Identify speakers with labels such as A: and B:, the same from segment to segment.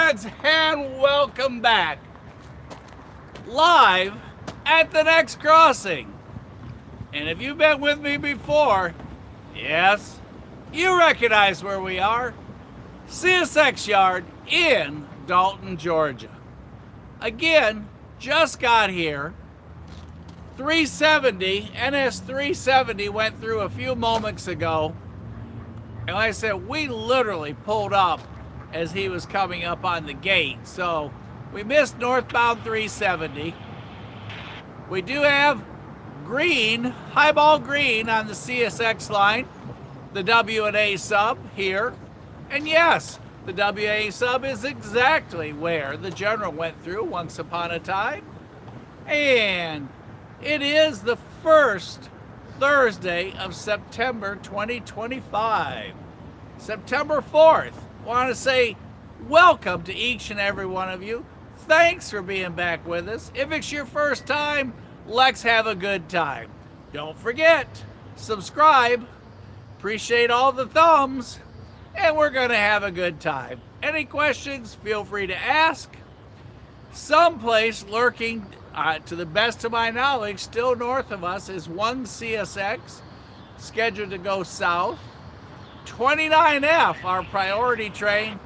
A: friends, and welcome back. Live at the next crossing. And if you've been with me before, yes, you recognize where we are. CSX Yard in Dalton, Georgia. Again, just got here. 370, NS 370 went through a few moments ago. And like I said, we literally pulled up as he was coming up on the gate. So we missed northbound 370. We do have green, highball green on the CSX line, the W&A sub here. And yes, the WA sub is exactly where the General went through once upon a time. And it is the first Thursday of September 2025. September 4th. Want to say welcome to each and every one of you. Thanks for being back with us. If it's your first time, let's have a good time. Don't forget, subscribe. Appreciate all the thumbs. And we're going to have a good time. Any questions, feel free to ask. Someplace lurking, to the best of my knowledge, still north of us is one CSX, scheduled to go south. 29F, our priority train,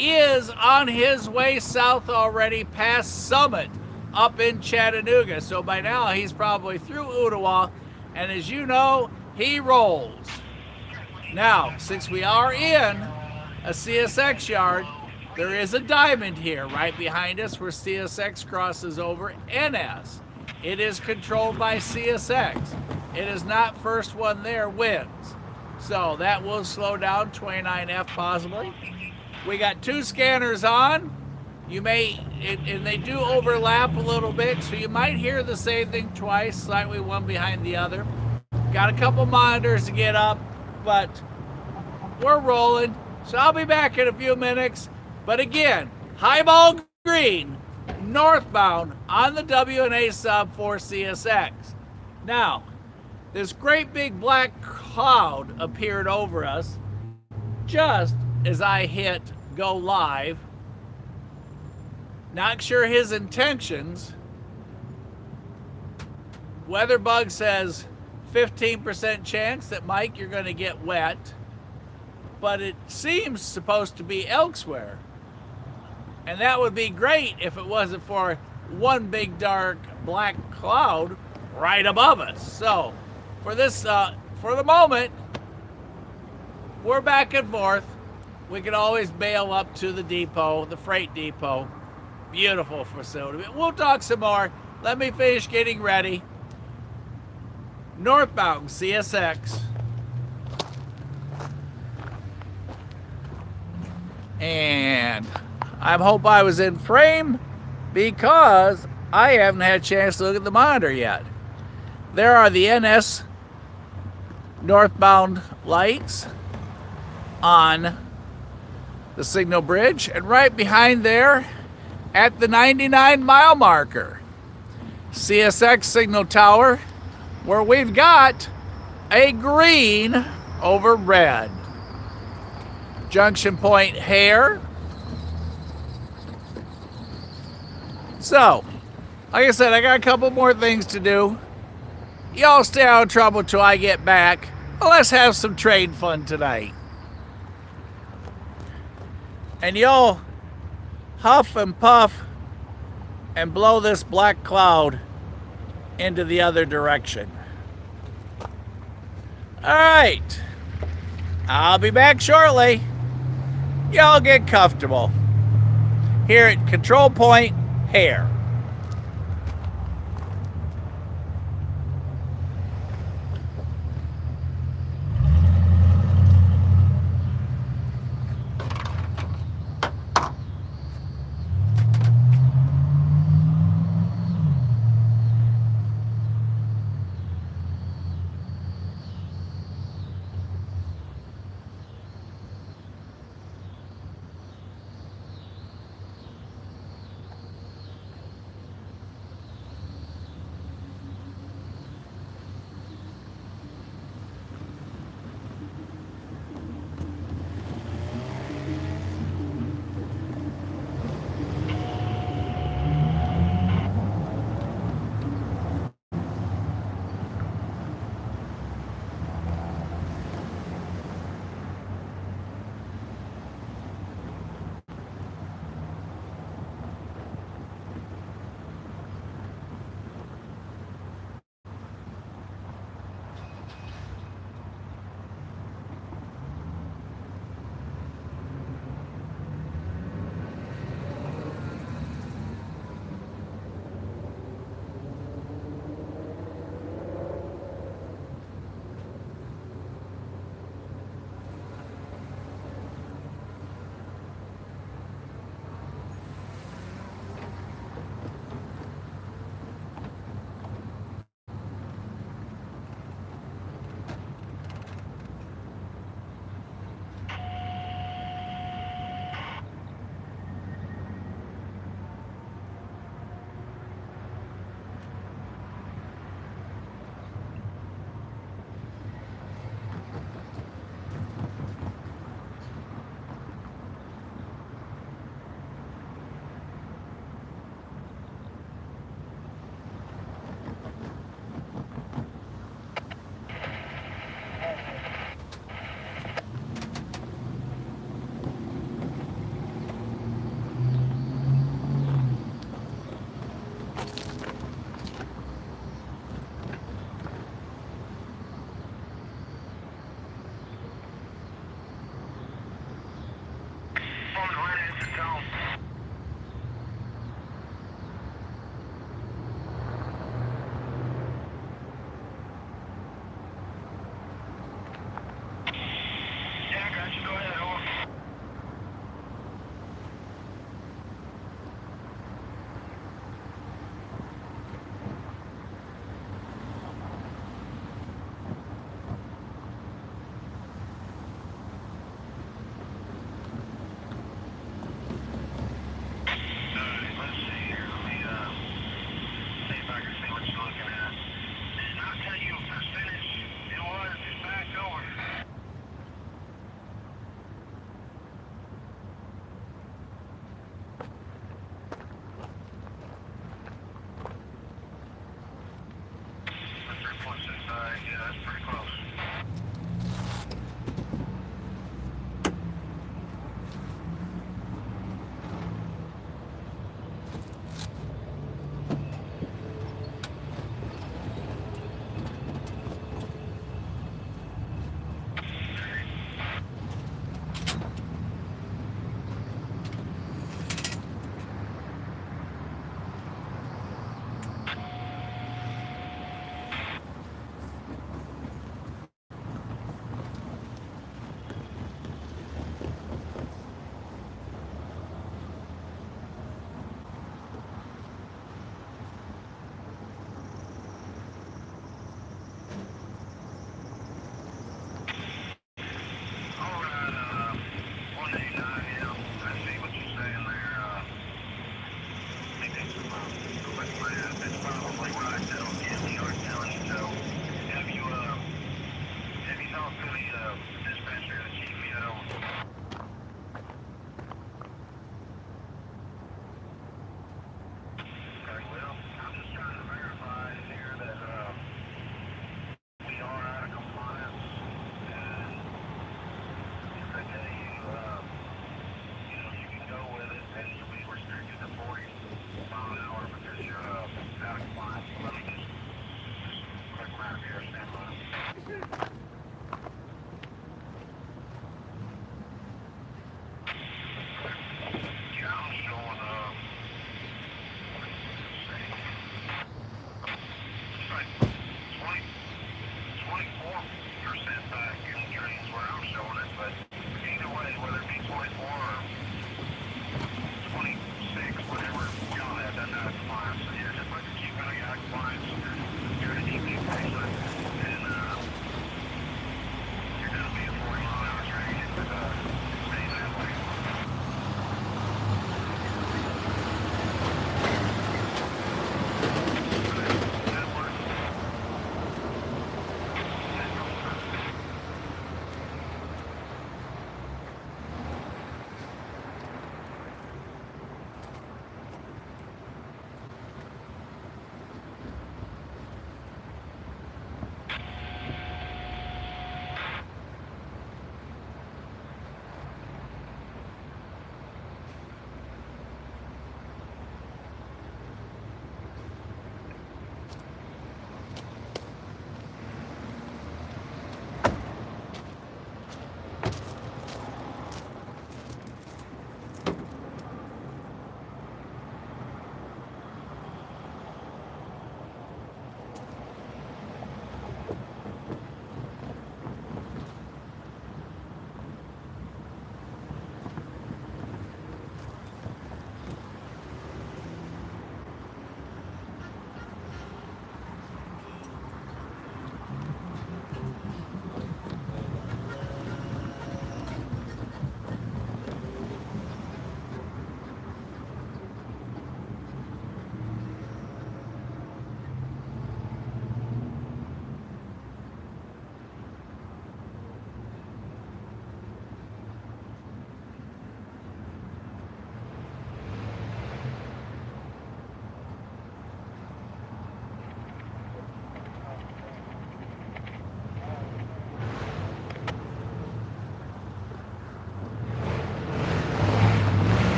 A: is on his way south already past Summit up in Chattanooga. So by now he's probably through Ottawa, and as you know, he rolls. Now, since we are in a CSX yard, there is a diamond here right behind us where CSX crosses over NS. It is controlled by CSX. It is not first one there wins. So that will slow down 29F possibly. We got two scanners on. You may, and they do overlap a little bit, so you might hear the same thing twice, slightly one behind the other. Got a couple monitors to get up, but we're rolling. So I'll be back in a few minutes. But again, highball green, northbound on the W&A sub for CSX. Now, this great big black cloud appeared over us just as I hit go live. Not sure his intentions. Weatherbug says 15% chance that, Mike, you're going to get wet. But it seems supposed to be elsewhere. And that would be great if it wasn't for one big dark black cloud right above us. So for this, for the moment, we're back and forth. We can always bail up to the depot, the freight depot. Beautiful facility. We'll talk some more. Let me finish getting ready. Northbound CSX. And I hope I was in frame because I haven't had a chance to look at the monitor yet. There are the NS northbound lights on the signal bridge, and right behind there at the 99-mile marker, CSX signal tower, where we've got a green over red. Junction point here. So, like I said, I got a couple more things to do. Y'all stay out of trouble till I get back. Well, let's have some trade fun tonight. And y'all huff and puff and blow this black cloud into the other direction. All right. I'll be back shortly. Y'all get comfortable. Here at control point here.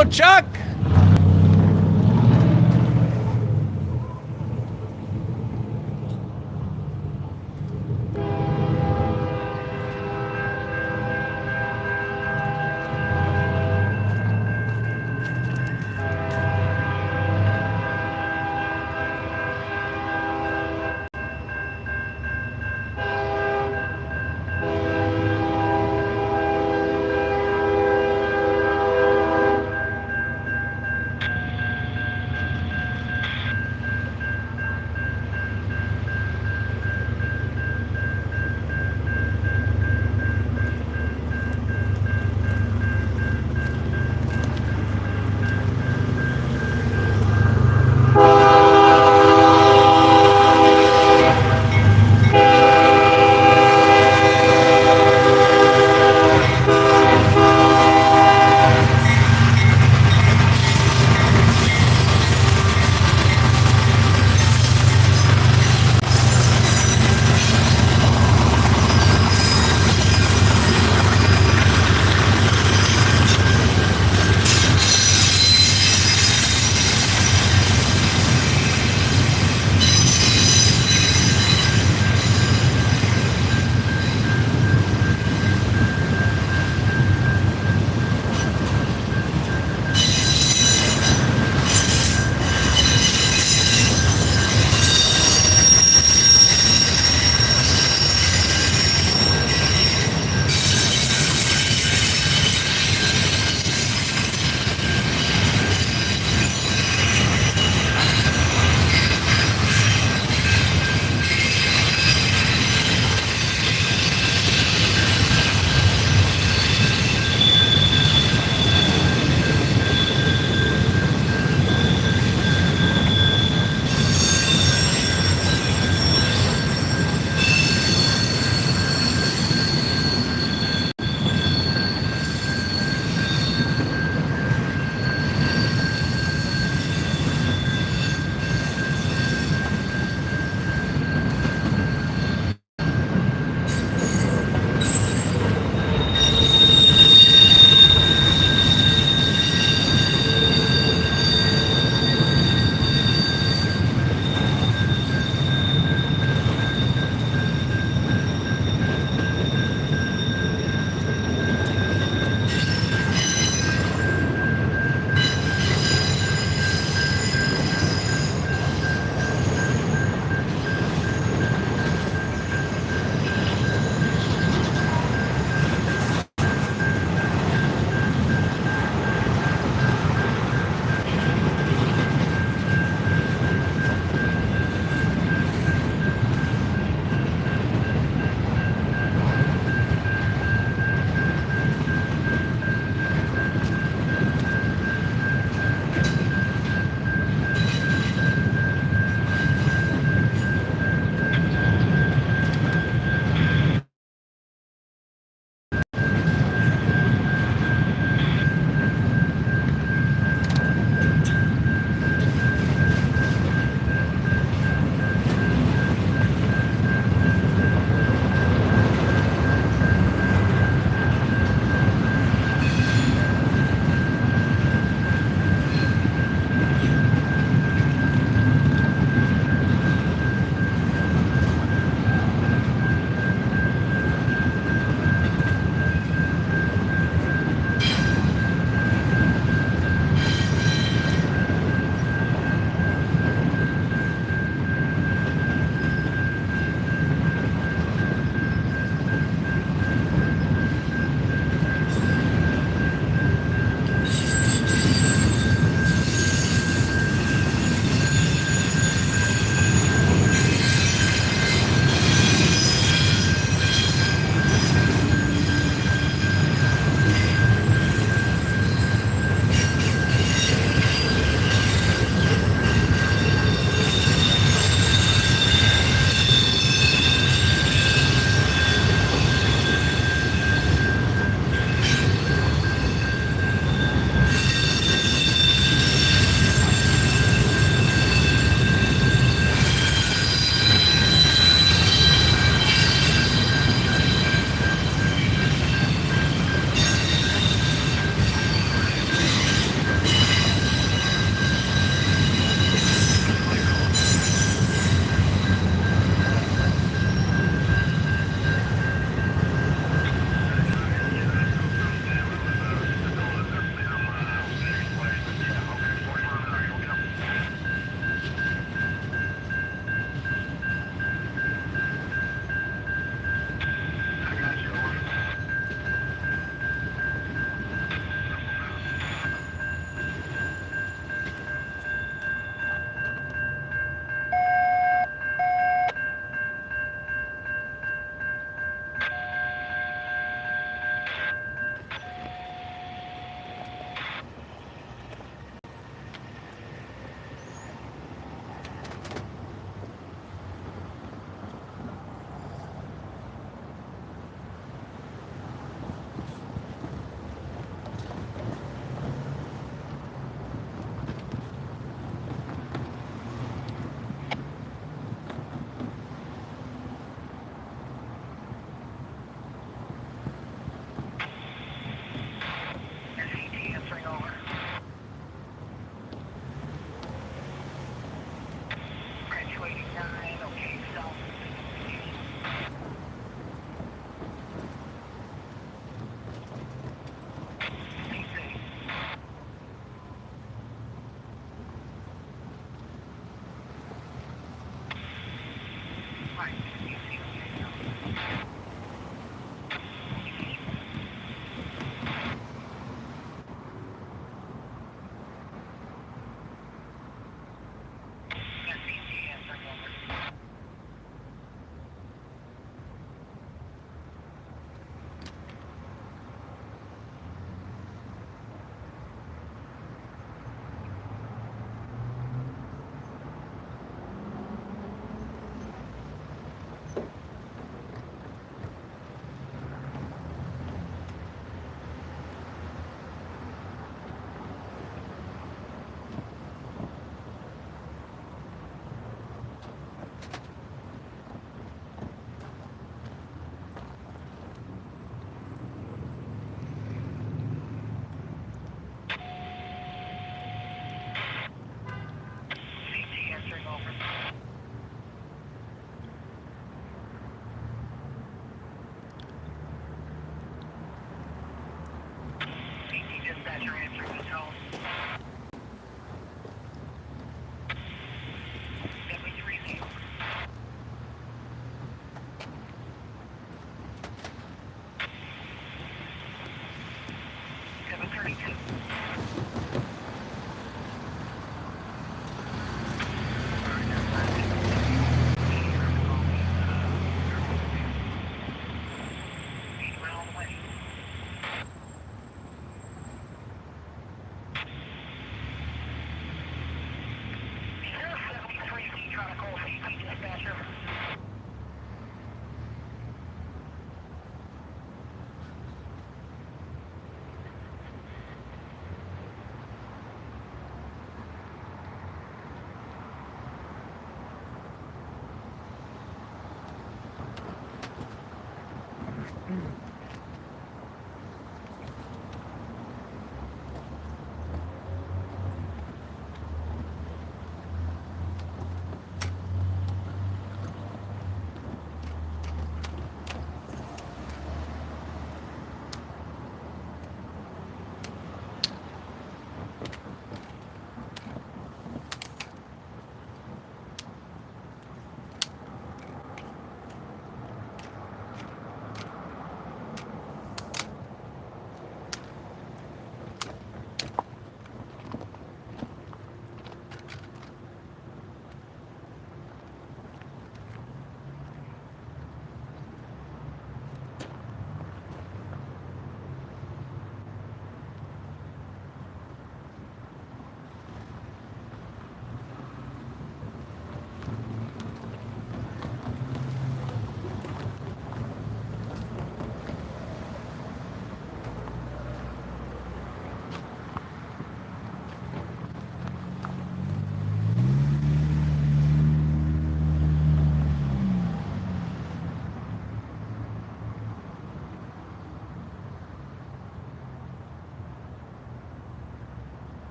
A: Hello, Chuck.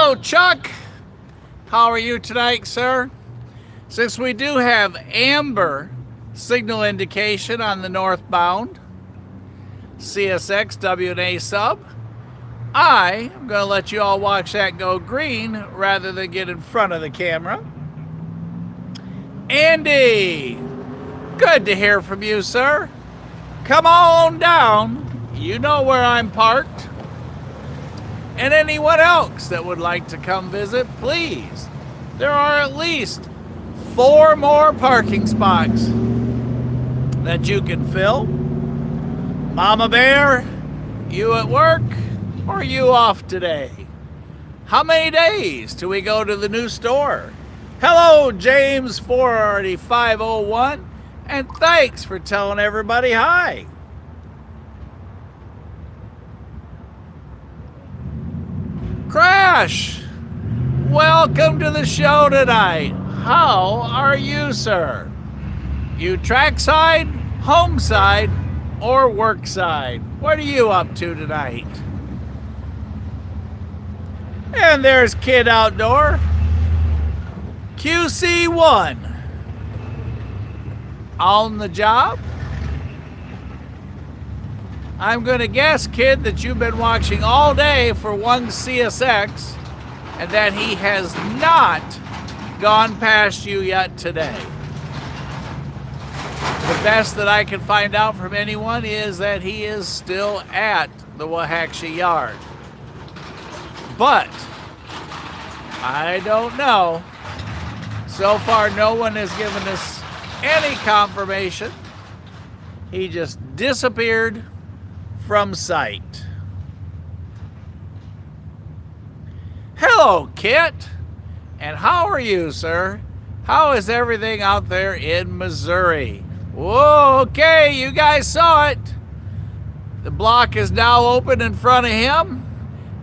A: Hello, Chuck. How are you tonight, sir? Since we do have amber signal indication on the northbound CSX WNA sub, I am going to let you all watch that go green rather than get in front of the camera. Andy, good to hear from you, sir. Come on down. You know where I'm parked. And anyone else that would like to come visit, please. There are at least 4 more parking spots that you can fill. Mama Bear, you at work or you off today? How many days till we go to the new store? Hello, James 44501, and thanks for telling everybody hi. Crash, welcome to the show tonight. How are you, sir? You trackside, home side, or work side? What are you up to tonight? And there's Kid Outdoor. QC1. On the job? I'm going to guess, Kid, that you've been watching all day for one CSX and that he has not gone past you yet today. The best that I can find out from anyone is that he is still at the Waxahachie Yard. But I don't know. So far, no one has given us any confirmation. He just disappeared from sight. Hello, Kit. And how are you, sir? How is everything out there in Missouri? Whoa, okay, you guys saw it. The block is now open in front of him.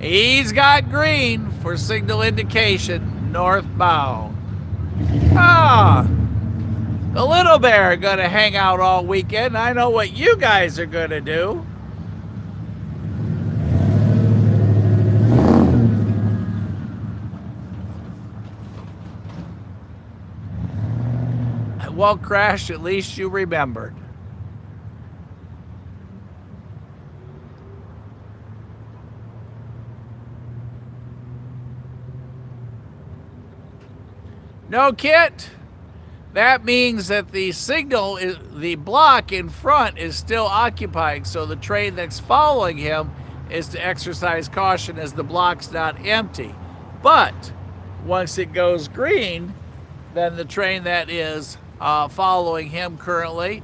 A: He's got green for signal indication northbound. Ah, the little bear gonna hang out all weekend. I know what you guys are gonna do. Well, Crash, at least you remembered. No, Kit. That means that the signal, the block in front is still occupied, so the train that's following him is to exercise caution as the block's not empty. But once it goes green, then the train that is following him currently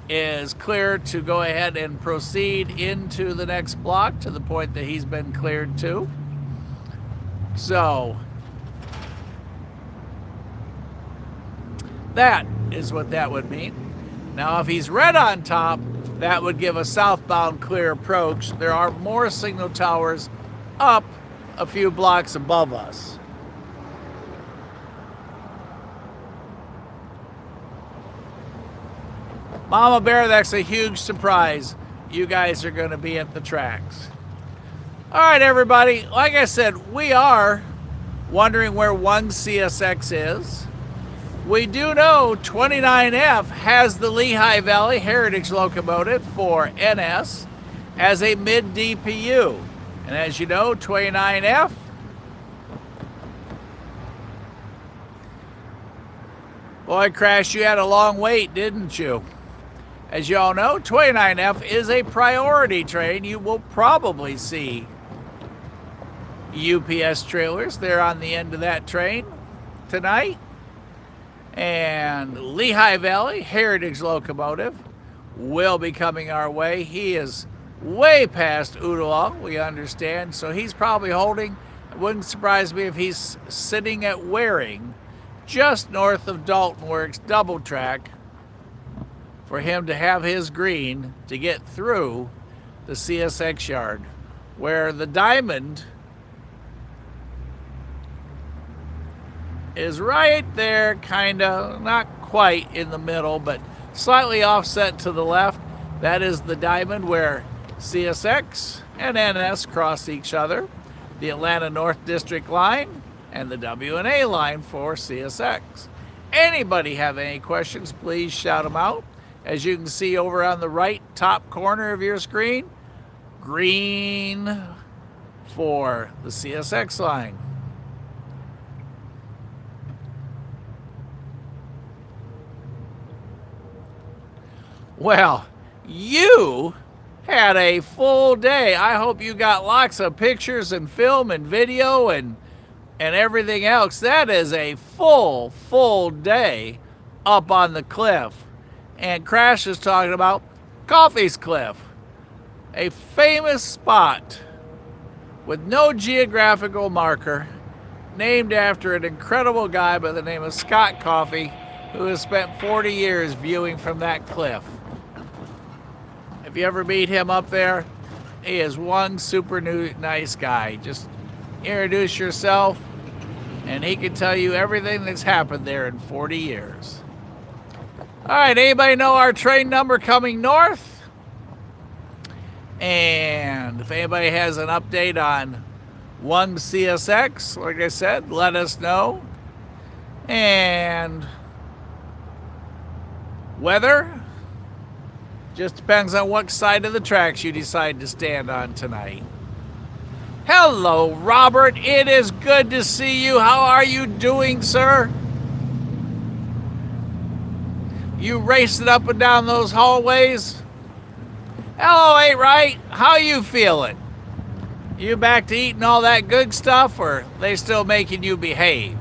A: is clear to go ahead and proceed into the next block to the point that he's been cleared to. So that is what that would mean. Now, if he's red on top, that would give a southbound clear approach. There are more signal towers up a few blocks above us. Mama Bear, that's a huge surprise. You guys are going to be at the tracks. All right, everybody. Like I said, we are wondering where one CSX is. We do know 29F has the Lehigh Valley Heritage Locomotive for NS as a mid-DPU. And as you know, 29F boy, Crash, you had a long wait, didn't you? As you all know, 29F is a priority train. You will probably see UPS trailers there on the end of that train tonight. And Lehigh Valley Heritage Locomotive will be coming our way. He is way past Ooltewah, we understand, so he's probably holding. It wouldn't surprise me if he's sitting at Waring, just north of Dalton, where it's double track, for him to have his green to get through the CSX Yard, where the diamond is right there, kind of, not quite in the middle, but slightly offset to the left. That is the diamond where CSX and NS cross each other. the Atlanta North District line, and the W&A line for CSX. Anybody have any questions, please shout them out. As you can see over on the right top corner of your screen, green for the CSX line. Well, you had a full day. I hope you got lots of pictures and film and video and everything else. That is a full day up on the cliff. And Crash is talking about Coffey's Cliff, a famous spot with no geographical marker, named after an incredible guy by the name of Scott Coffey, who has spent 40 years viewing from that cliff. If you ever meet him up there, he is one super nice guy. Just introduce yourself, and he can tell you everything that's happened there in 40 years. All right, anybody know our train number coming north? And if anybody has an update on One CSX, like I said, let us know. And weather just depends on what side of the tracks you decide to stand on tonight. Hello, Robert. It is good to see you. How are you doing, sir? You racing up and down those hallways? Hello, ain't right. How you feeling? You back to eating all that good stuff, or they still making you behave?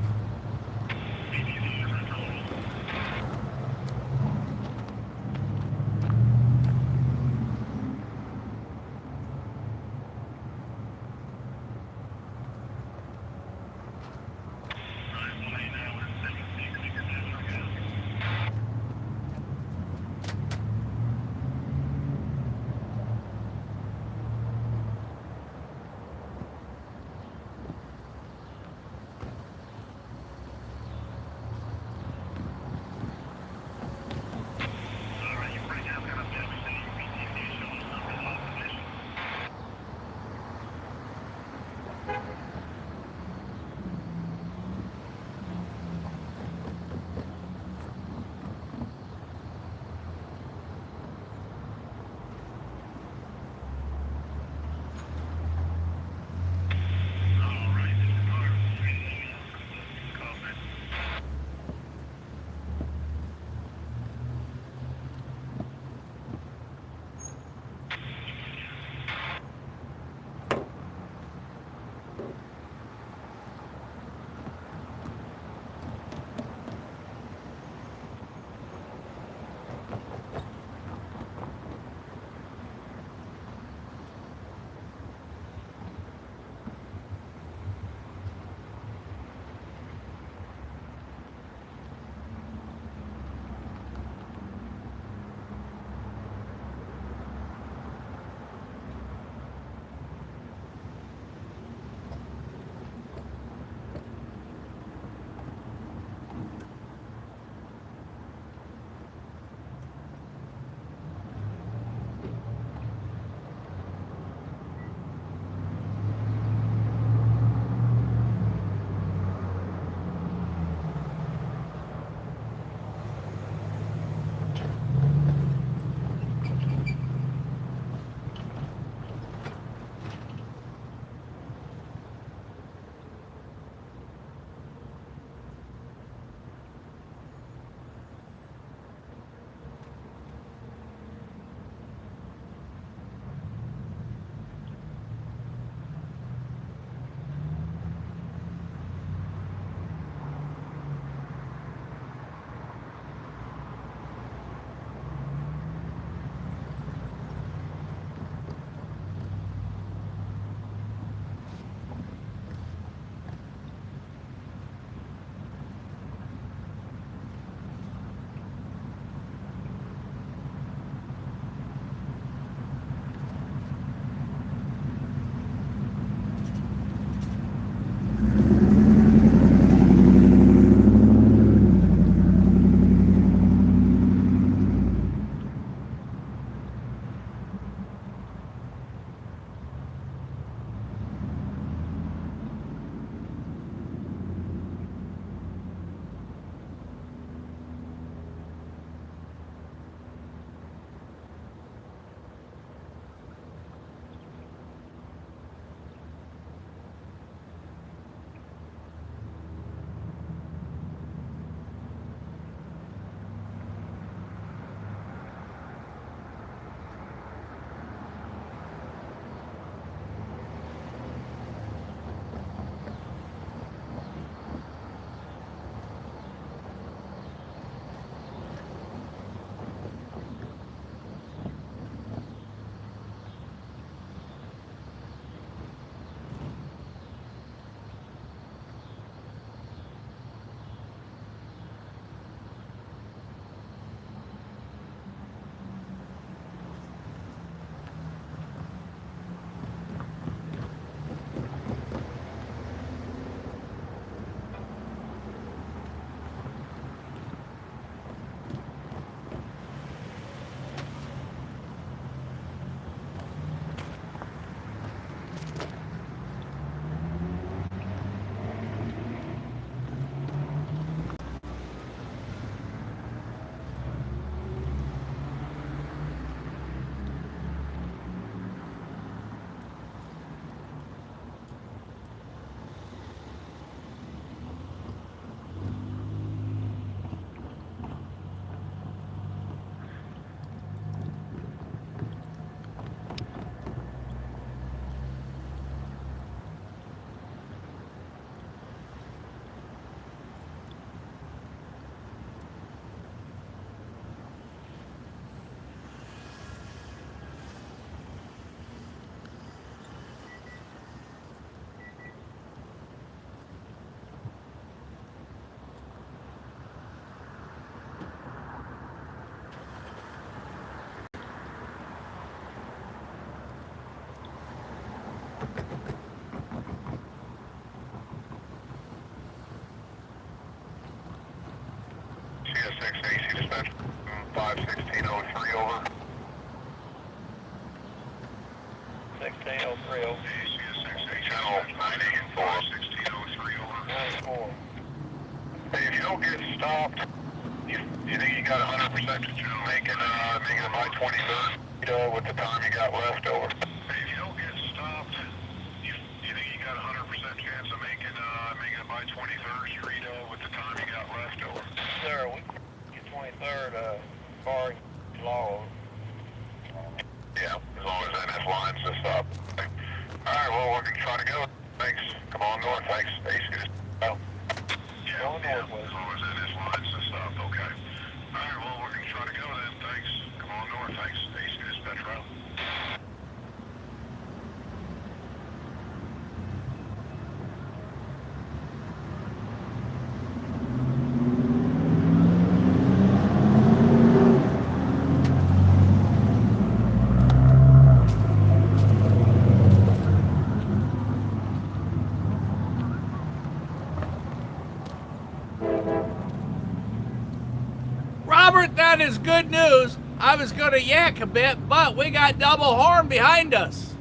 B: don't get stopped, you think you got 100% making it by 23rd with the time you got left over? If you don't get stopped, you think you got 100% chance of making it by 23rd Street with the time you got left over?
C: Sir, we get 23rd car long.
B: Yeah, as long as NS lines to stop. Alright, well, we're going to try to go. Thanks. Come on north. Thanks. East. Oh. Yeah,
C: Going north,
B: as long as NS lines to stop. Okay. Alright, well, we're going to try to go then. Thanks. Come on north. Thanks. East dispatch route.
A: Robert, that is good news. I was going to yak a bit, but we got double horn behind us.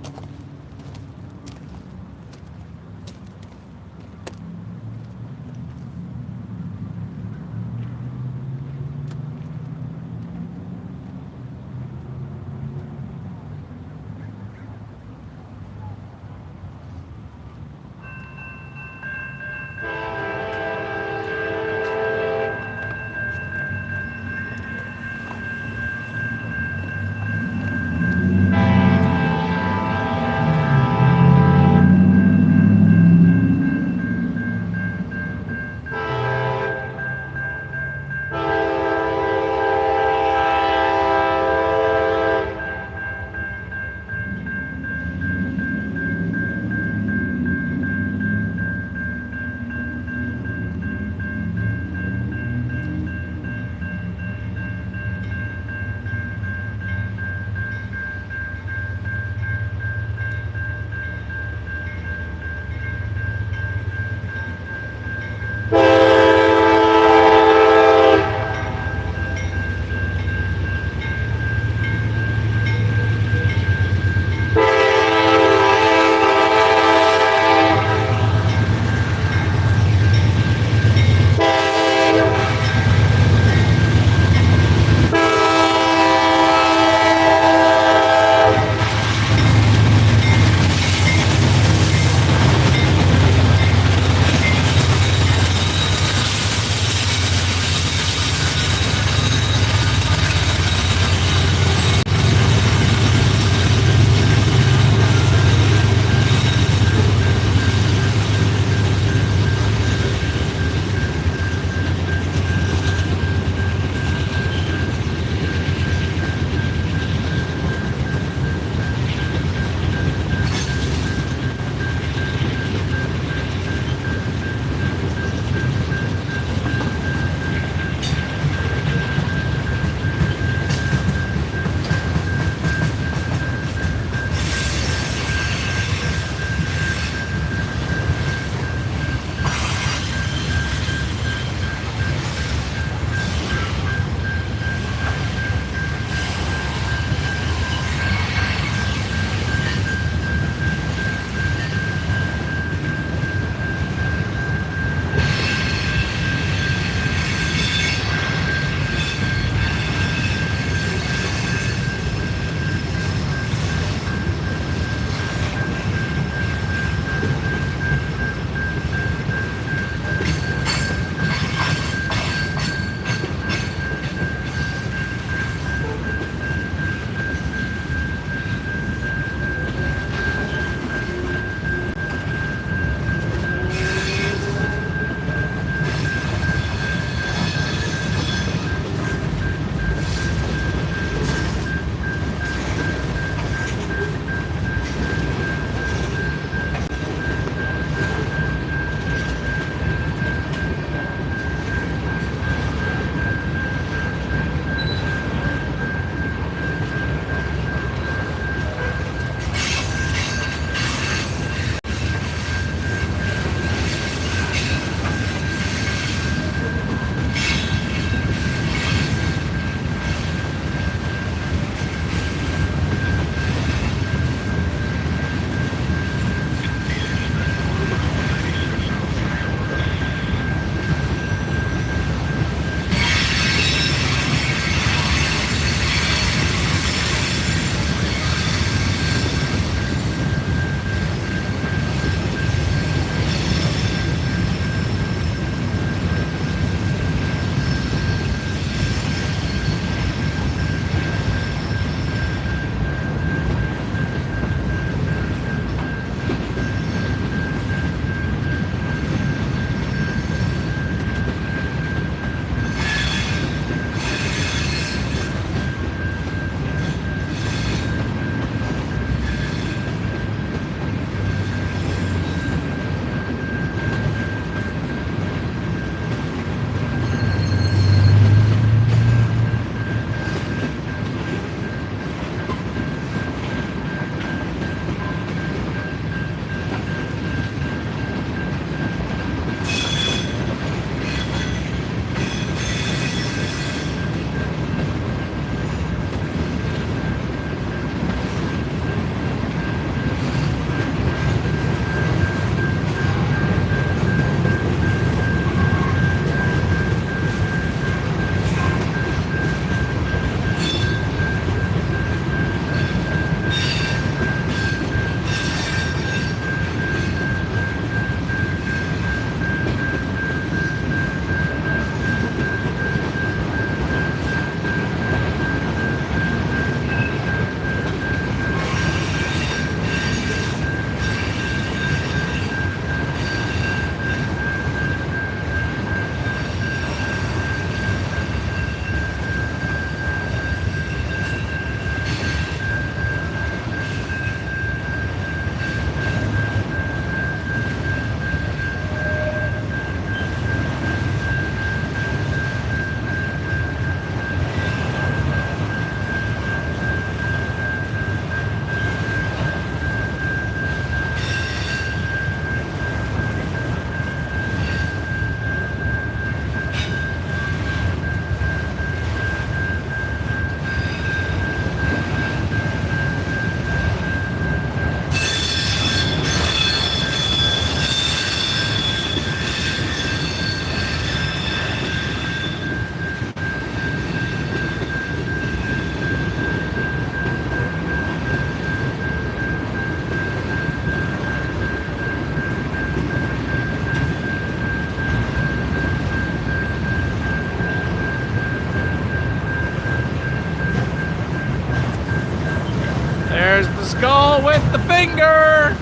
A: skull with the finger.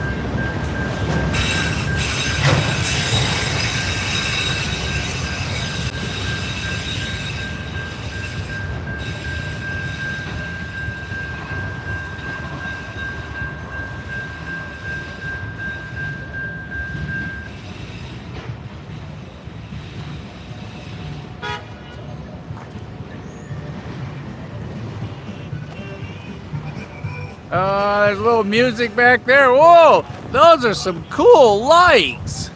A: There's a little music back there. Whoa, those are some cool lights.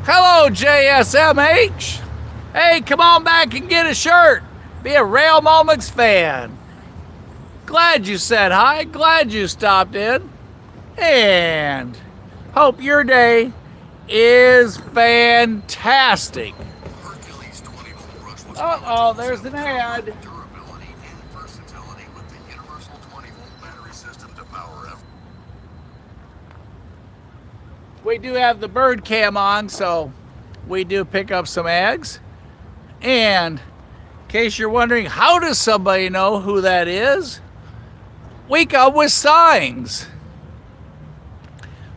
A: Hello, JSMH. Hey, come on back and get a shirt. Be a Rail Moments fan. Glad you said hi. Glad you stopped in. And hope your day is fantastic. Uh-oh, there's an ad.
B: Durability and versatility with the universal 20-volt battery system to power up.
A: We do have the bird cam on, so we do pick up some eggs. And in case you're wondering, how does somebody know who that is? We come with signs.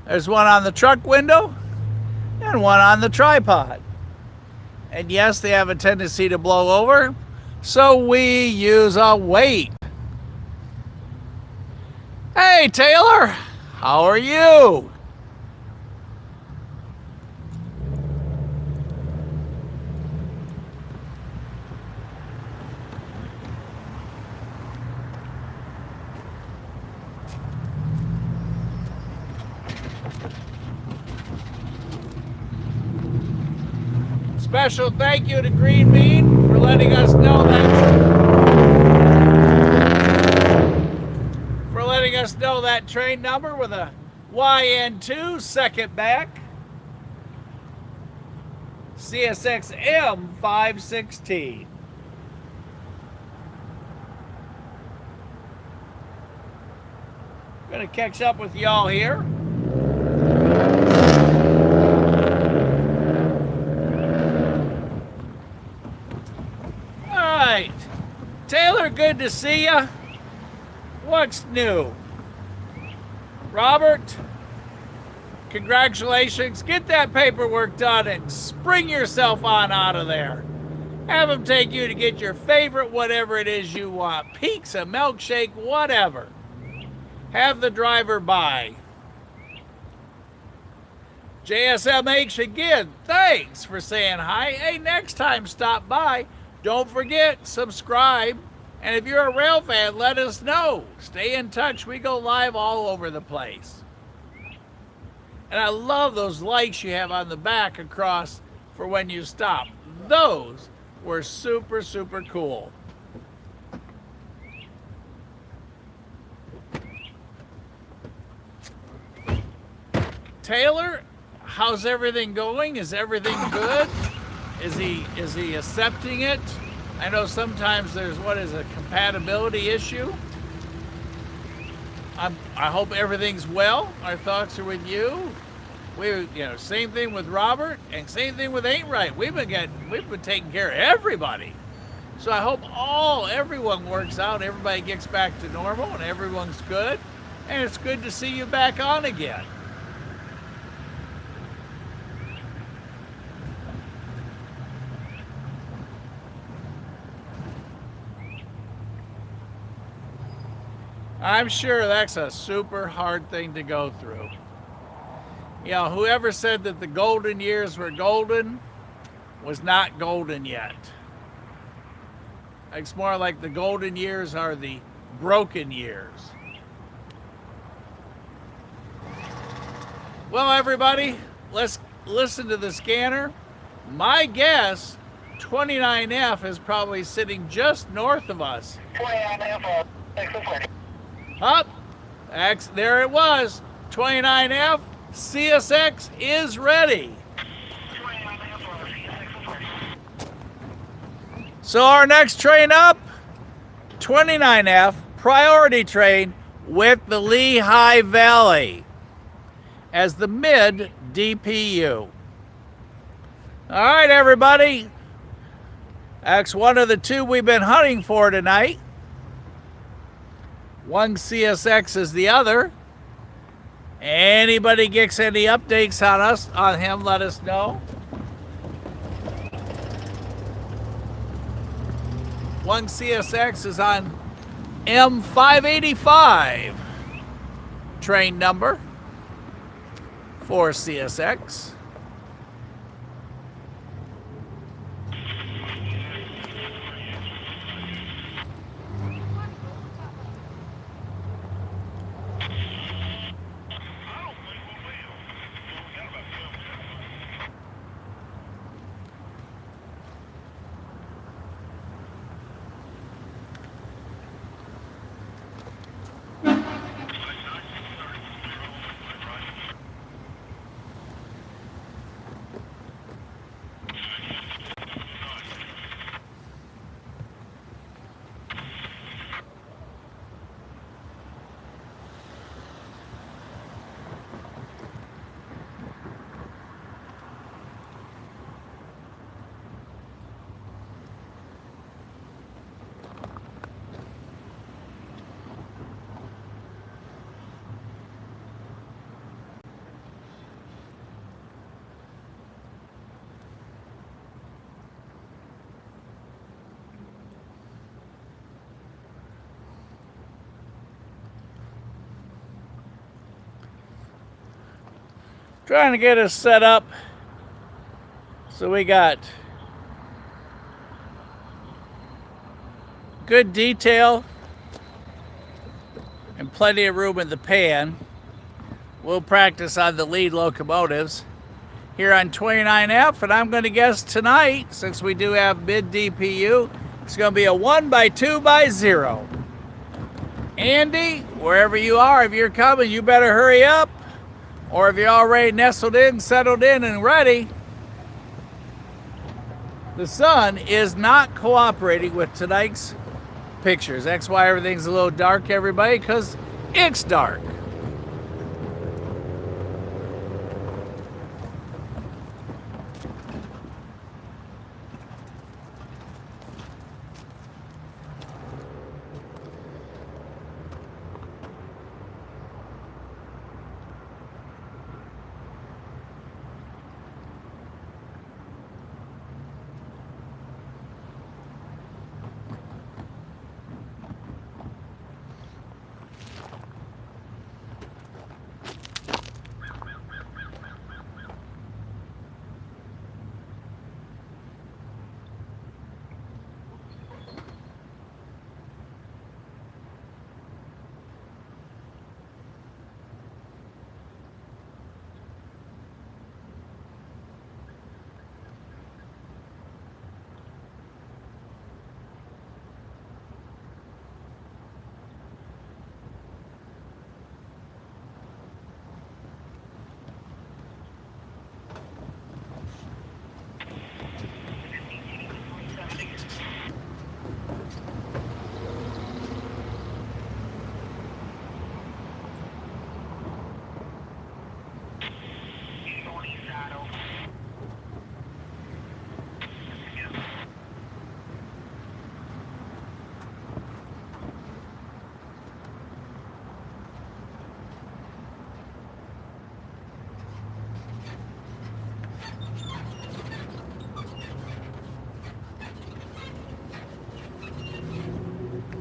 A: There's one on the truck window and one on the tripod. And yes, they have a tendency to blow over, so we use a weight. Hey, Taylor, how are you? Special thank you to Green Bean for letting us know that train number with a YN2 second back. CSX M516. Gonna catch up with y'all here. Taylor, good to see ya. What's new? Robert, congratulations. Get that paperwork done and spring yourself on out of there. Have them take you to get your favorite whatever it is you want. Pizza, milkshake, whatever. Have the driver by. JSMH again, thanks for saying hi. Hey, next time stop by. Don't forget, subscribe. And if you're a rail fan, let us know. Stay in touch. We go live all over the place. And I love those lights you have on the back across for when you stop. Those were super, super cool. Taylor, how's everything going? Is everything good? Is he accepting it? I know sometimes there's a compatibility issue. I hope everything's well. Our thoughts are with you. Same thing with Robert and same thing with Ain't Right. We've been taking care of everybody. So I hope everyone works out, everybody gets back to normal and everyone's good. And it's good to see you back on again. I'm sure that's a super hard thing to go through. Whoever said that the golden years were golden was not golden yet. It's more like the golden years are the broken years. Well, everybody, let's listen to the scanner. My guess, 29F is probably sitting just north of us.
C: 29F,
A: Up. There it was. 29F. CSX is ready. So our next train up, 29F, priority train with the Lehigh Valley as the mid DPU. All right, everybody. That's one of the two we've been hunting for tonight. One CSX is the other. Anybody gets any updates on him, let us know. One CSX is on M585 train number for CSX. Trying to get us set up so we got good detail and plenty of room in the pan. We'll practice on the lead locomotives here on 29F, and I'm going to guess tonight, since we do have mid DPU, it's going to be a 1x2x0. Andy, wherever you are, if you're coming, you better hurry up. Or if you're already nestled in, settled in, and ready. The sun is not cooperating with tonight's pictures. That's why everything's a little dark, everybody, because it's dark.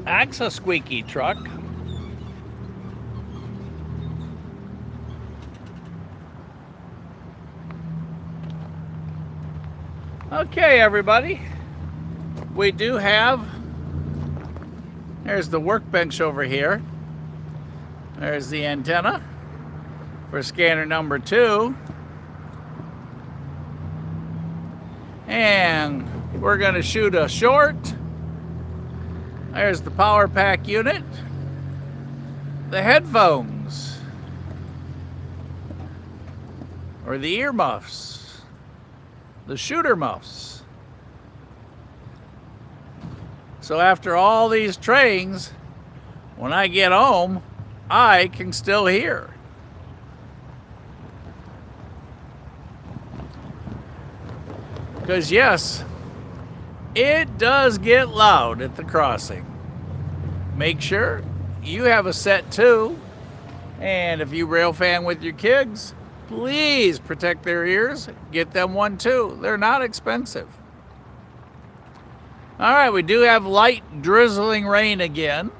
A: That's a squeaky truck. Okay, everybody. We do have, there's the workbench over here. There's the antenna for scanner number 2. And we're going to shoot a short. There's the power pack unit, the headphones, or the ear muffs, the shooter muffs. So after all these trains, when I get home, I can still hear. Because yes, it does get loud at the crossing. Make sure you have a set too. And if you rail fan with your kids, please protect their ears. Get them one too. They're not expensive. All right, we do have light drizzling rain again.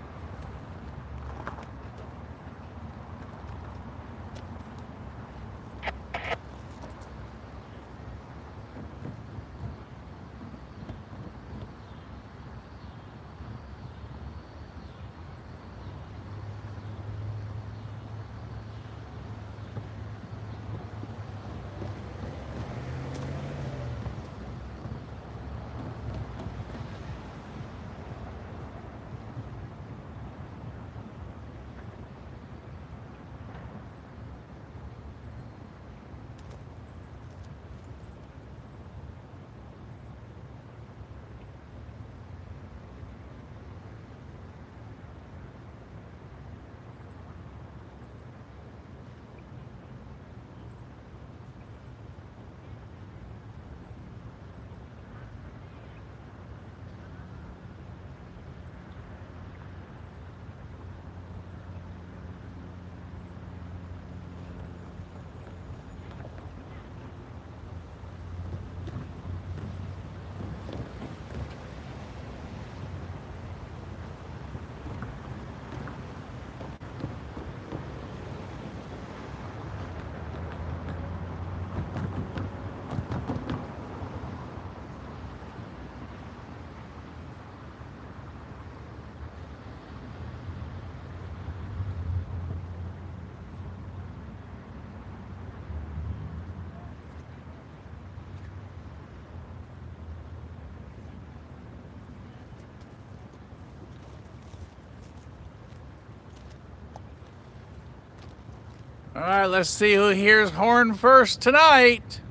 A: All right, let's see who hears horn first tonight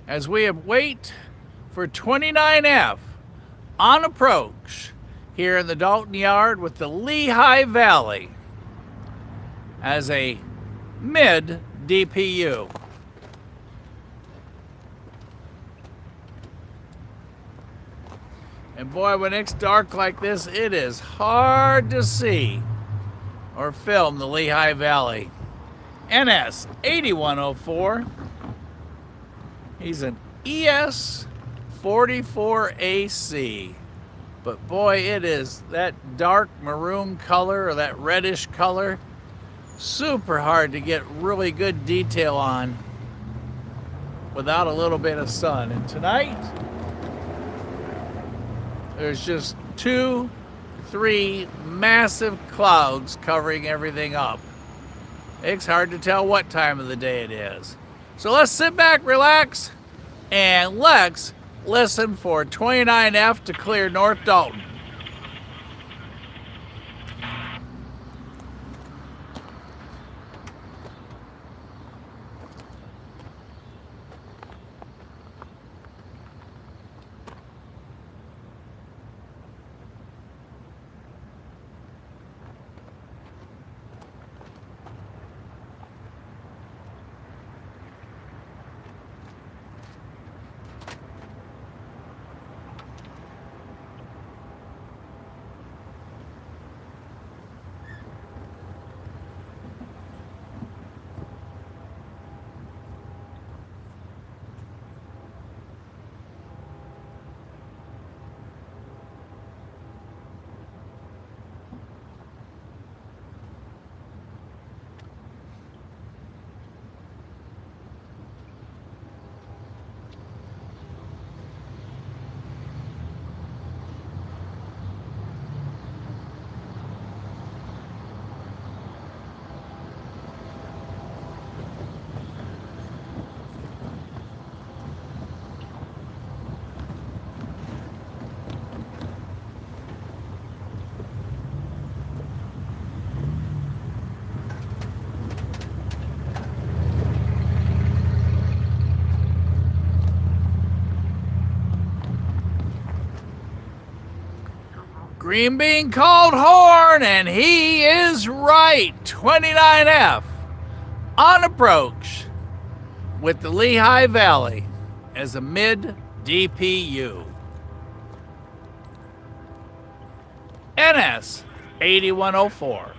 A: as we wait for 29F on approach here in the Dalton Yard with the Lehigh Valley as a mid DPU. And boy, when it's dark like this, it is hard to see or film the Lehigh Valley. NS 8104. He's an ES 44AC. But boy, it is that dark maroon color or that reddish color. Super hard to get really good detail on without a little bit of sun. And tonight, there's just 2, 3 massive clouds covering everything up. It's hard to tell what time of the day it is. So let's sit back, relax, and let's listen for 29F to clear North Dalton. Green being called horn, and he is right. 29F on approach with the Lehigh Valley as a mid DPU. NS 8104.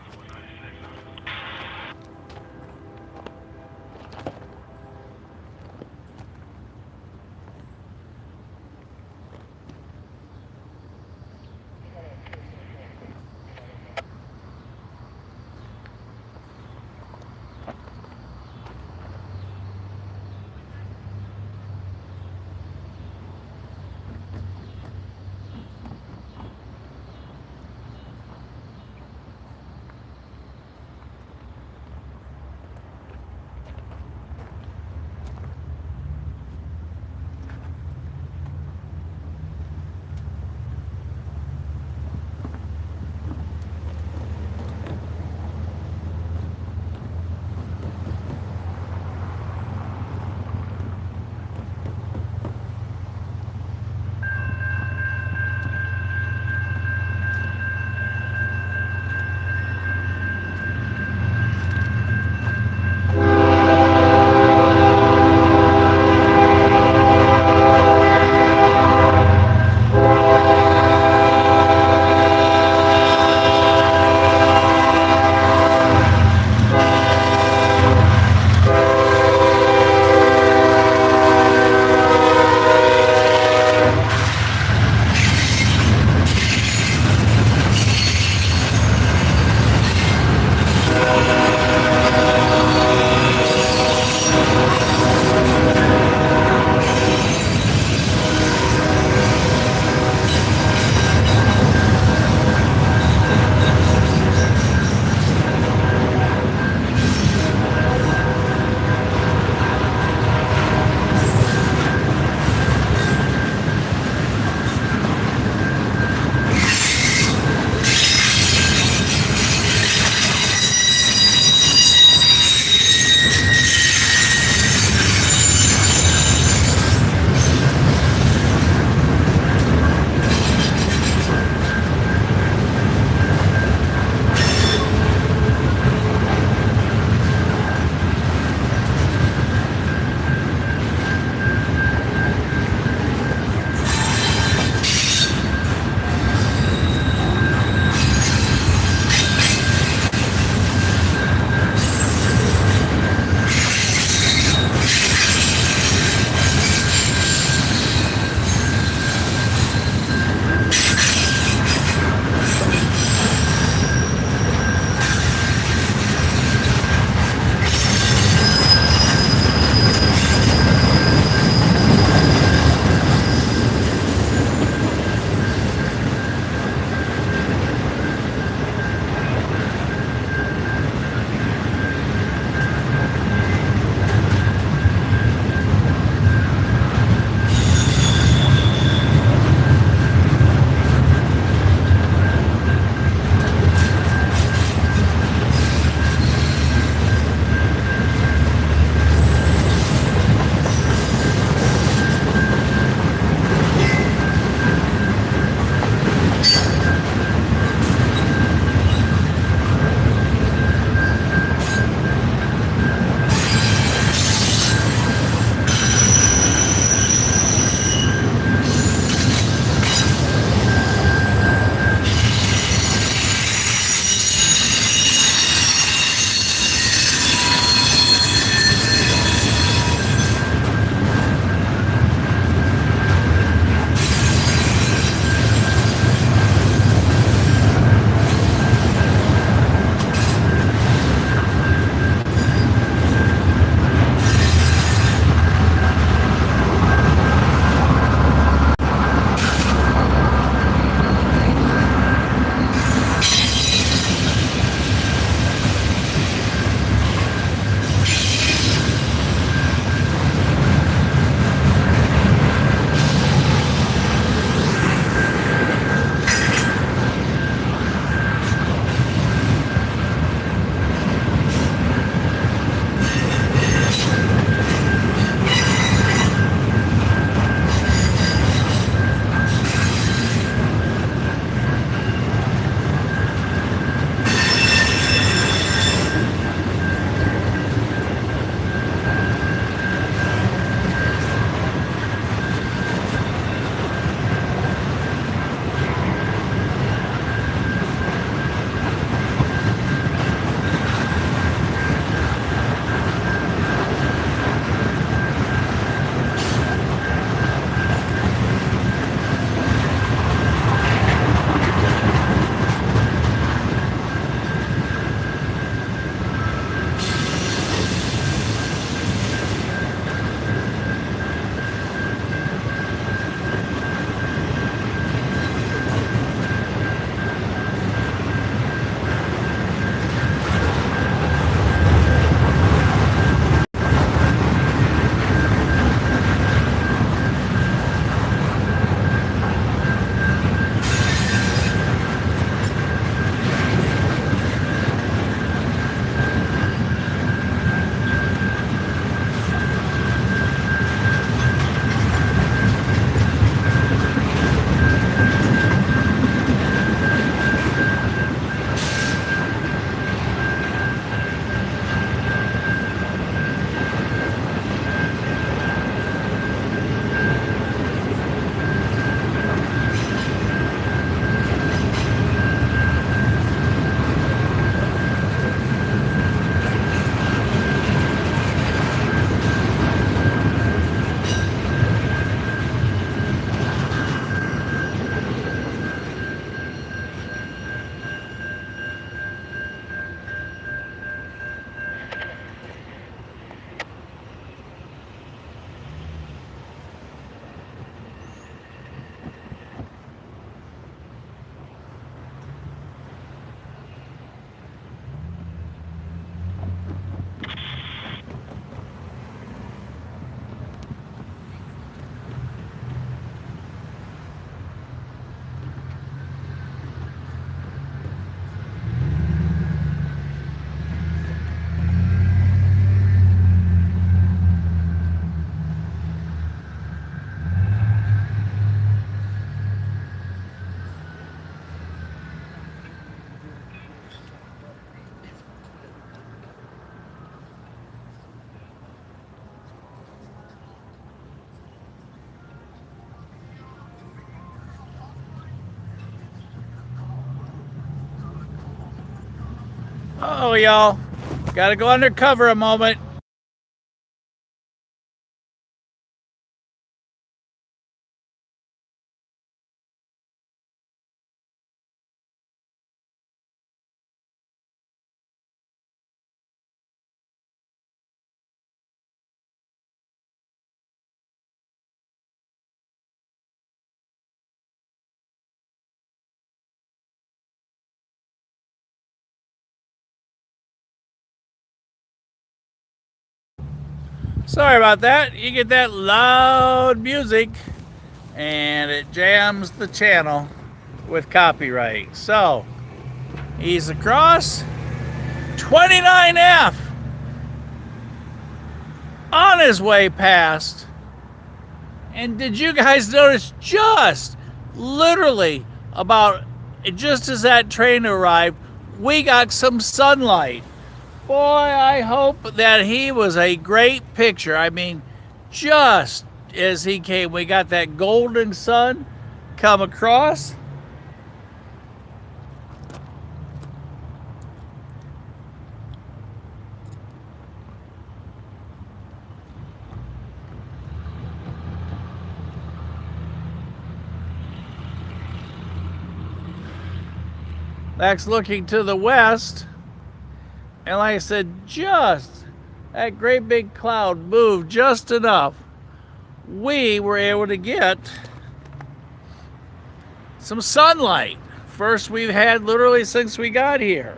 A: Oh, y'all. Gotta go undercover a moment. Sorry about that. You get that loud music and it jams the channel with copyright. So, he's across. 29F on his way past. And did you guys notice just literally about just as that train arrived, we got some sunlight. Boy, I hope that he was a great picture. I mean, just as he came, we got that golden sun come across. That's looking to the west. And like I said, just that great big cloud moved just enough. We were able to get some sunlight. First we've had literally since we got here.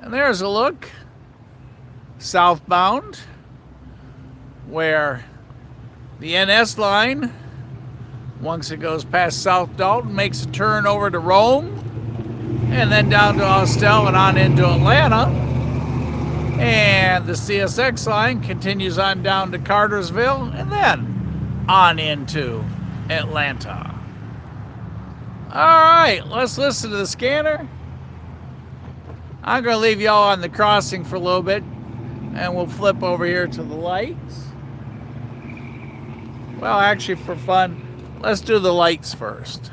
A: And there's a look southbound where the NS line, once it goes past South Dalton, makes a turn over to Rome and then down to Austell and on into Atlanta. And the CSX line continues on down to Cartersville and then on into Atlanta. All right, let's listen to the scanner. I'm going to leave y'all on the crossing for a little bit, and we'll flip over here to the lights. Well, actually, for fun, let's do the lights first.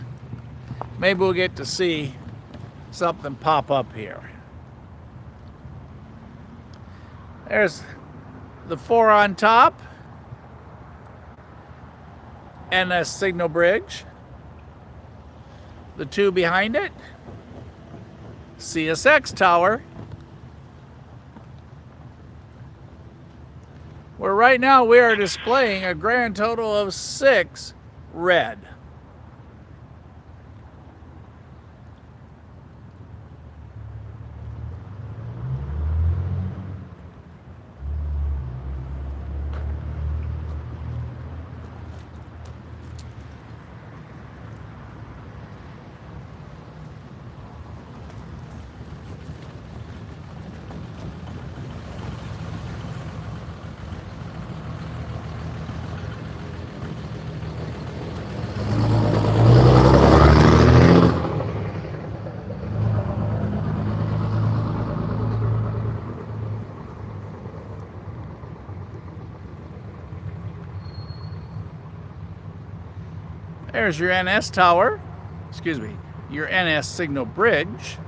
A: Maybe we'll get to see something pop up here. There's the 4 on top, and a signal bridge. The 2 behind it, CSX tower, where right now we are displaying a grand total of 6 red. There's your NS tower, excuse me, your NS signal bridge.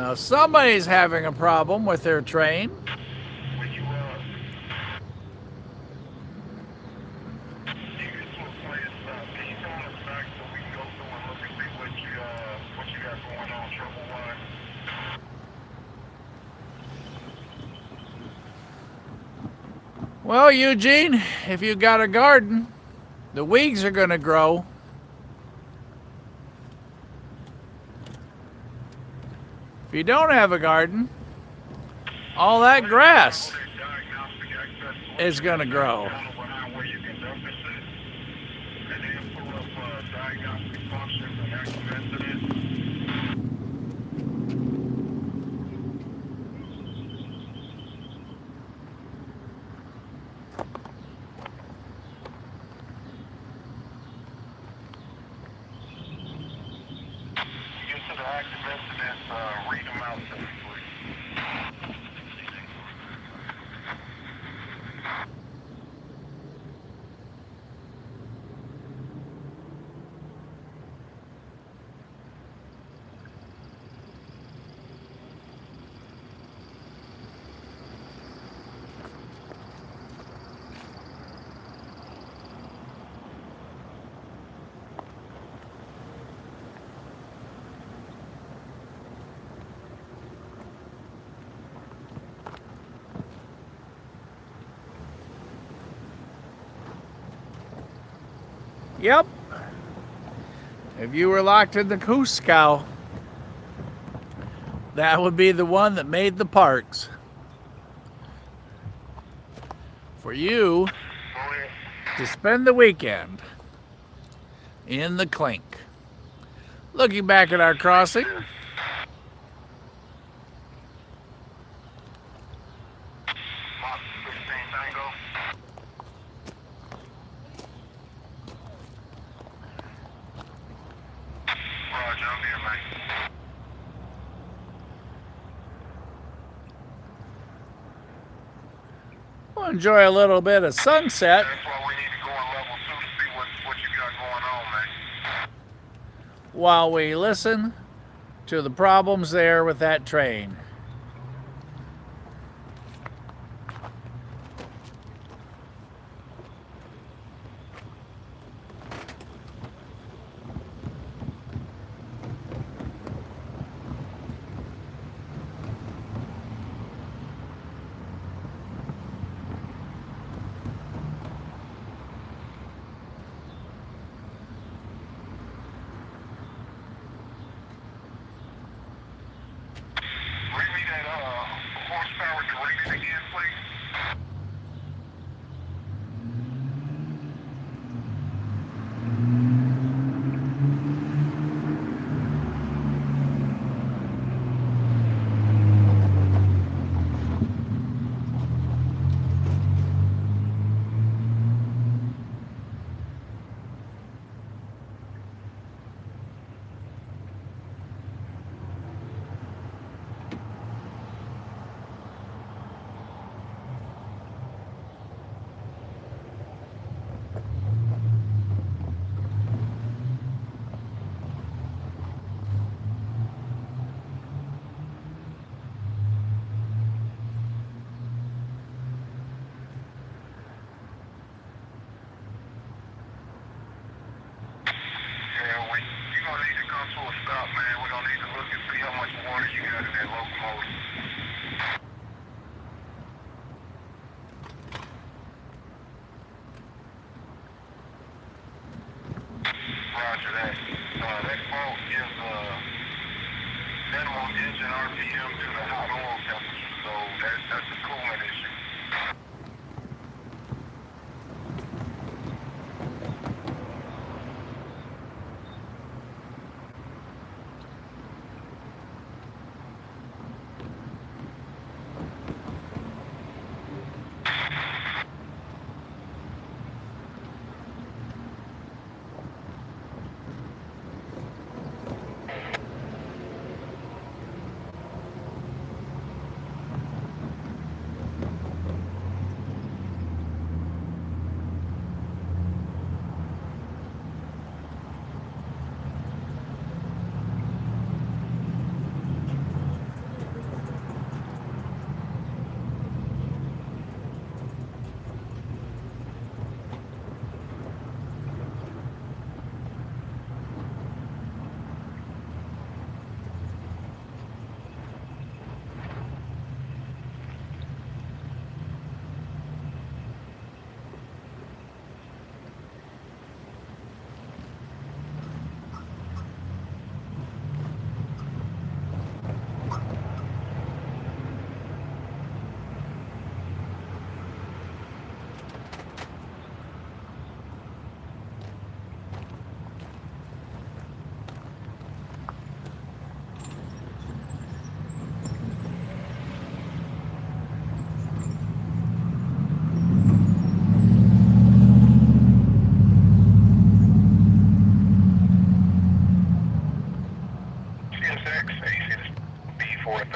A: Well, somebody's having a problem with their train. Well, Eugene, if you got a garden, the weeds are going to grow. you don't have a garden, all that grass is going to grow.
B: Where you can notice it, and then pull up diagnostic functions and actual incidents. Get to the active incidents, read them out to me, please.
A: Yep. If you were locked in the Cusco, that would be the one that made the parks. For you to spend the weekend in the clink. Looking back at our crossing. We'll enjoy a little bit of sunset.
B: That's why we need to go on level 2 to see what you got going on, man.
A: While we listen to the problems there with that train.
B: Read me that horsepower you rated again, please. You're gonna need to come to a stop, man. We're gonna need to look and see how much water you got in that locomotive. Roger that. That fault is minimum engine RPM to the hot oil temperature, so that's a coolant issue.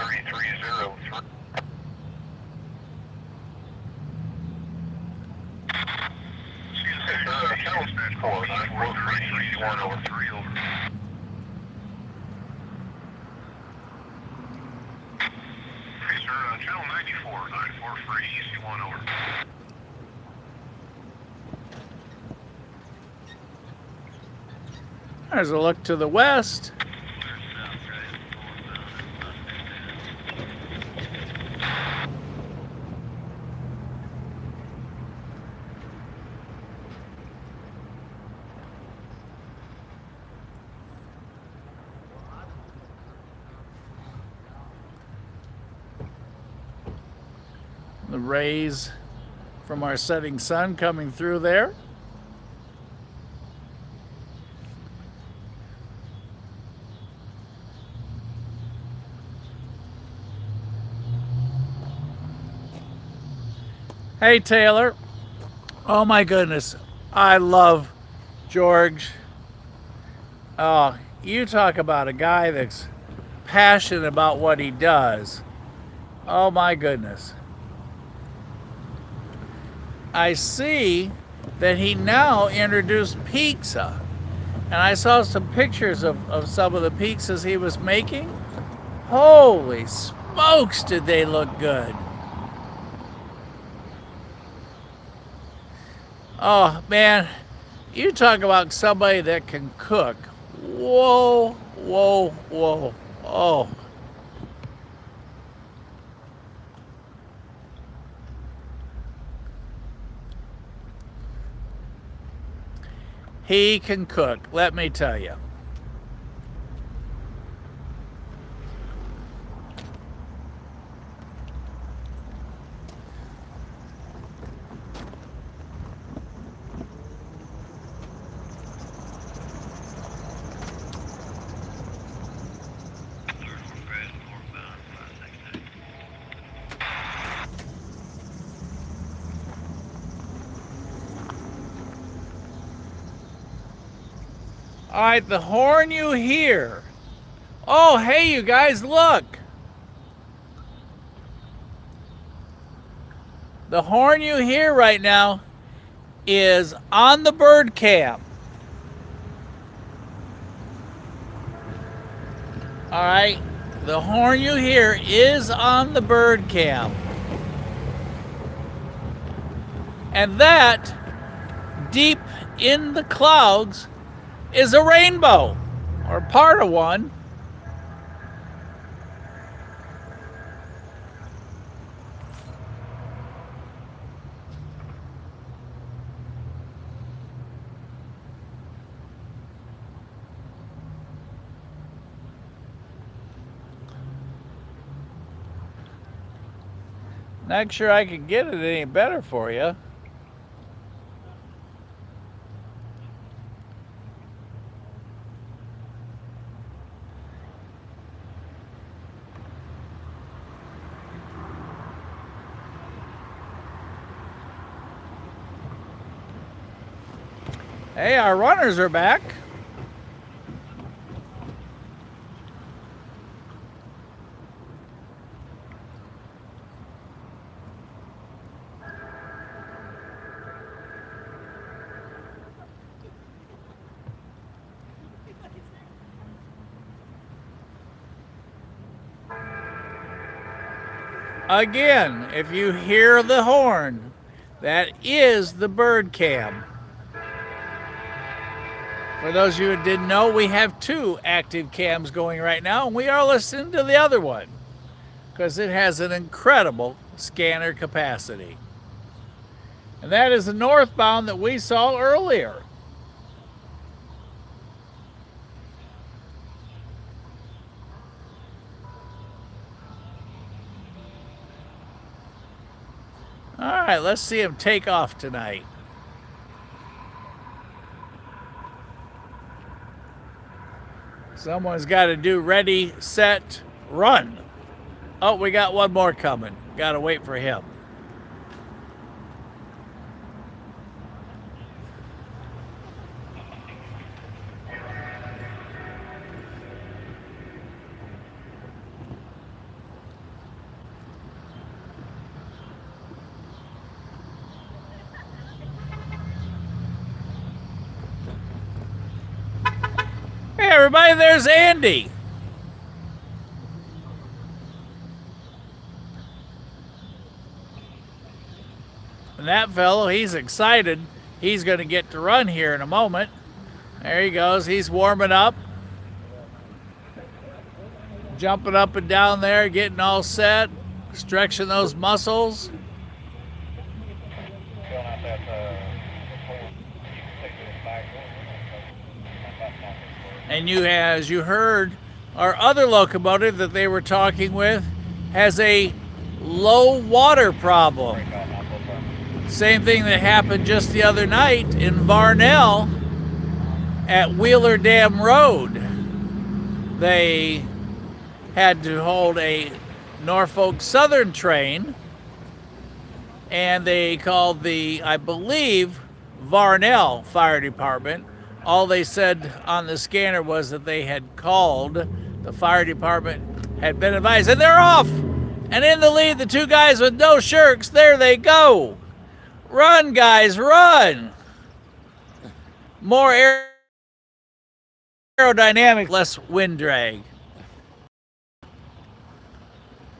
B: 3303. Channel 4, 9433, over 3 over. Hey, sir, channel 94, 943, EC1 over.
A: There's a look to the west. The rays from our setting sun coming through there. Hey Taylor. Oh my goodness. I love George. Oh, you talk about a guy that's passionate about what he does. Oh my goodness. I see that he now introduced pizza. And I saw some pictures of some of the pizzas he was making. Holy smokes, did they look good. Oh man, you talk about somebody that can cook. Whoa, whoa, whoa. Oh. He can cook, let me tell you. All right, the horn you hear. Oh, hey, you guys, look. The horn you hear right now is on the bird cam. All right, the horn you hear is on the bird cam. And that, deep in the clouds, is a rainbow, or part of one. Not sure I can get it any better for you. Hey, our runners are back. Again, if you hear the horn, that is the bird cam. For those of you who didn't know, we have 2 active cams going right now, and we are listening to the other one because it has an incredible scanner capacity. And that is the northbound that we saw earlier. All right, let's see him take off tonight. Someone's got to do ready, set, run. Oh, we got one more coming. Got to wait for him. everybody, there's Andy. And that fellow, he's excited. He's going to get to run here in a moment. There he goes. He's warming up. Jumping up and down there, getting all set, stretching those muscles. And as you heard, our other locomotive that they were talking with has a low water problem. Same thing that happened just the other night in Varnell at Wheeler Dam Road. They had to hold a Norfolk Southern train, and they called the, I believe, Varnell Fire Department. All they said on the scanner was that they had called, the fire department had been advised, and they're off! And in the lead, the two guys with no shirts, there they go! Run, guys, run! More aerodynamic, less wind drag.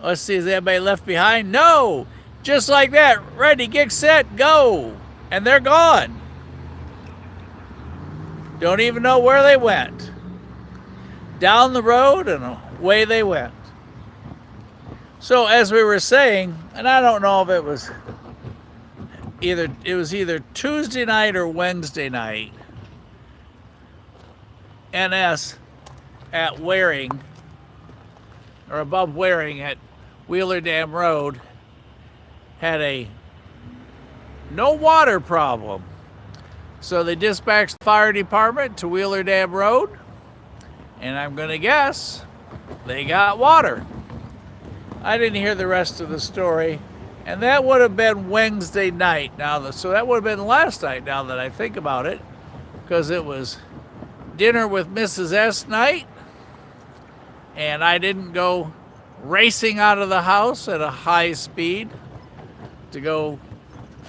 A: Let's see, is anybody left behind? No! Just like that, ready, get set, go! And they're gone. Don't even know where they went. Down the road and away they went. So as we were saying, and I don't know if it was either Tuesday night or Wednesday night, NS at Waring, or above Waring at Wheeler Dam Road, had a no water problem. So they dispatched the fire department to Wheeler Dam Road, and I'm gonna guess they got water. I didn't hear the rest of the story, and that would have been Wednesday night. So that would have been last night, now that I think about it, because it was dinner with Mrs. S night, and I didn't go racing out of the house at a high speed to go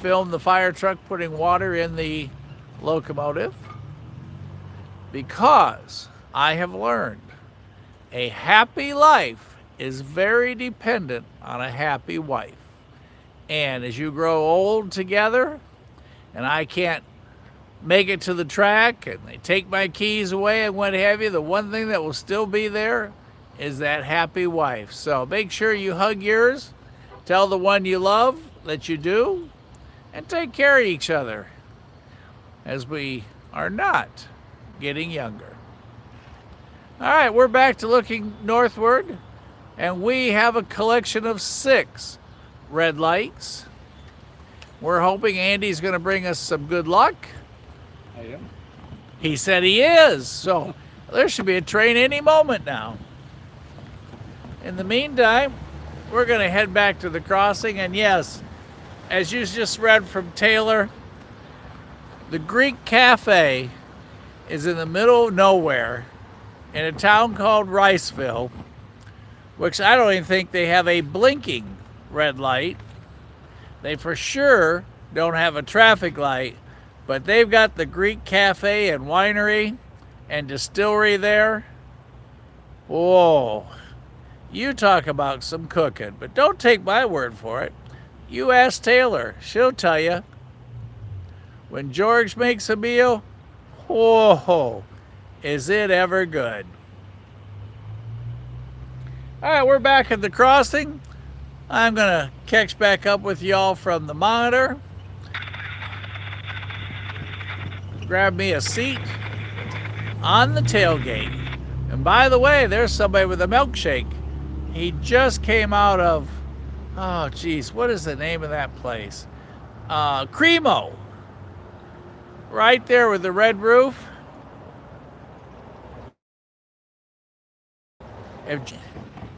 A: film the fire truck putting water in the locomotive, because I have learned a happy life is very dependent on a happy wife. And as you grow old together, and I can't make it to the track, and they take my keys away and what have you, the one thing that will still be there is that happy wife. So make sure you hug yours, tell the one you love that you do, and take care of each other as we are not getting younger. All right, we're back to looking northward, and we have a collection of 6 red lights. We're hoping Andy's going to bring us some good luck.
D: I am.
A: He said he is, so there should be a train any moment now. In the meantime, we're going to head back to the crossing, and yes, as you just read from Taylor, the Greek Cafe is in the middle of nowhere in a town called Riceville, which I don't even think they have a blinking red light. They for sure don't have a traffic light, but they've got the Greek Cafe and Winery and Distillery there. Whoa, you talk about some cooking, but don't take my word for it. You ask Taylor, she'll tell you. When George makes a meal, whoa, is it ever good. All right, we're back at the crossing. I'm gonna catch back up with y'all from the monitor. Grab me a seat on the tailgate. And by the way, there's somebody with a milkshake. He just came out of, oh geez, what is the name of that place? Cremo. Right there with the red roof.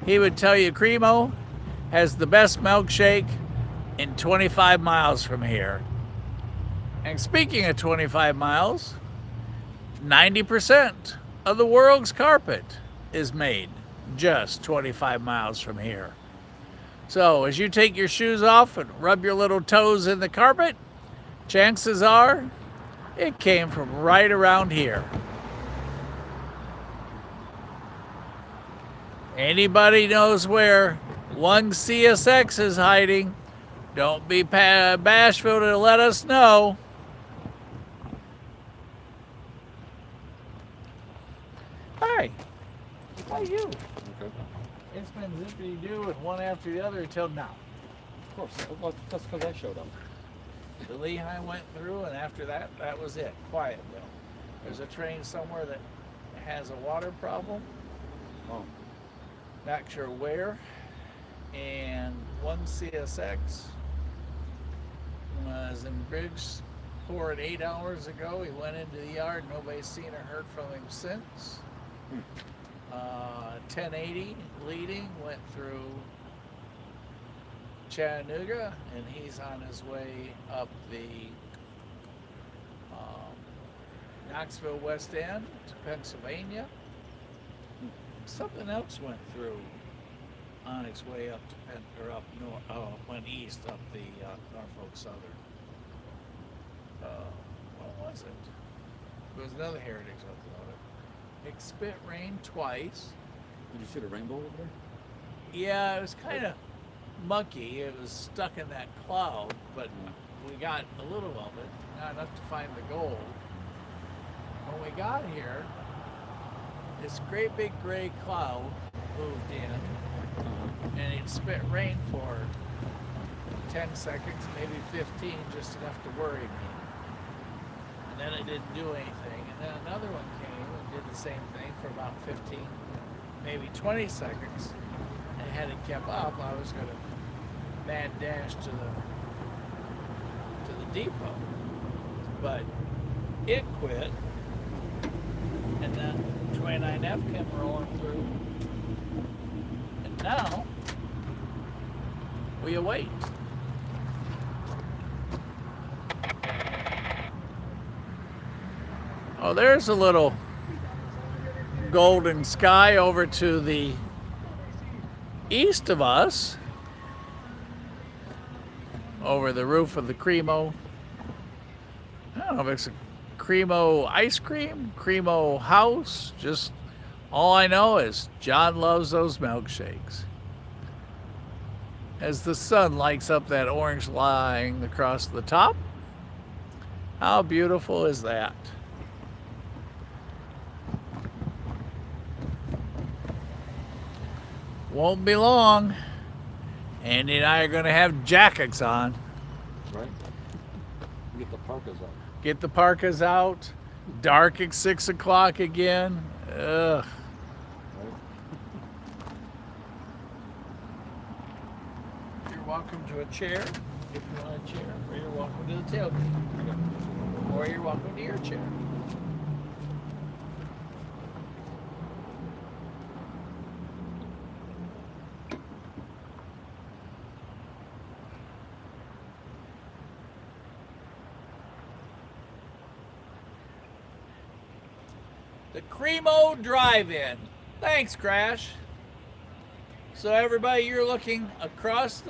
A: He would tell you Cremo has the best milkshake in 25 miles from here. And speaking of 25 miles, 90% of the world's carpet is made just 25 miles from here. So as you take your shoes off and rub your little toes in the carpet, chances are it came from right around here. Anybody knows where one CSX is hiding, don't be bashful to let us know. Hi. How are you?
D: Okay.
A: It's been zippity-doo and one after the other until now.
D: Of course. Well, that's because I showed up.
A: The Lehigh went through, and after that, that was it. Quiet. There's a train somewhere that has a water problem.
D: Oh.
A: Not sure where. And one CSX was in Bridgeport 8 hours ago. He went into the yard. Nobody's seen or heard from him since. 1080 leading went through Chattanooga, and he's on his way up the Knoxville West End to Pennsylvania. Something else went through on its way up to went east up the Norfolk Southern. What was it? It was another Heritage locomotive. It spit rain twice.
D: Did you see the rainbow over there?
A: Yeah, it was kind of mucky. It was stuck in that cloud, but we got a little of it, not enough to find the gold. When we got here, this great big gray cloud moved in, and it spit rain for 10 seconds, maybe 15, just enough to worry me. And then it didn't do anything. And then another one came and did the same thing for about 15, maybe 20 seconds. And had it kept up, I was going to mad dash to the depot. But it quit, and then 29F came rolling through. And now we await. Oh, there's a little golden sky over to the east of us, over the roof of the Cremo. I don't know if it's a Cremo ice cream, Cremo house. Just all I know is John loves those milkshakes. As the sun lights up that orange line across the top, how beautiful is that? Won't be long. Andy and I are going to have jackets on.
D: Right. Get the parkas out.
A: Get the parkas out. Dark at 6 o'clock again. Ugh.
D: Right.
A: You're welcome to a chair if you want a chair, or you're welcome to the tailgate, or you're welcome to your chair. The Cremo Drive-In. Thanks, Crash. So everybody, you're looking across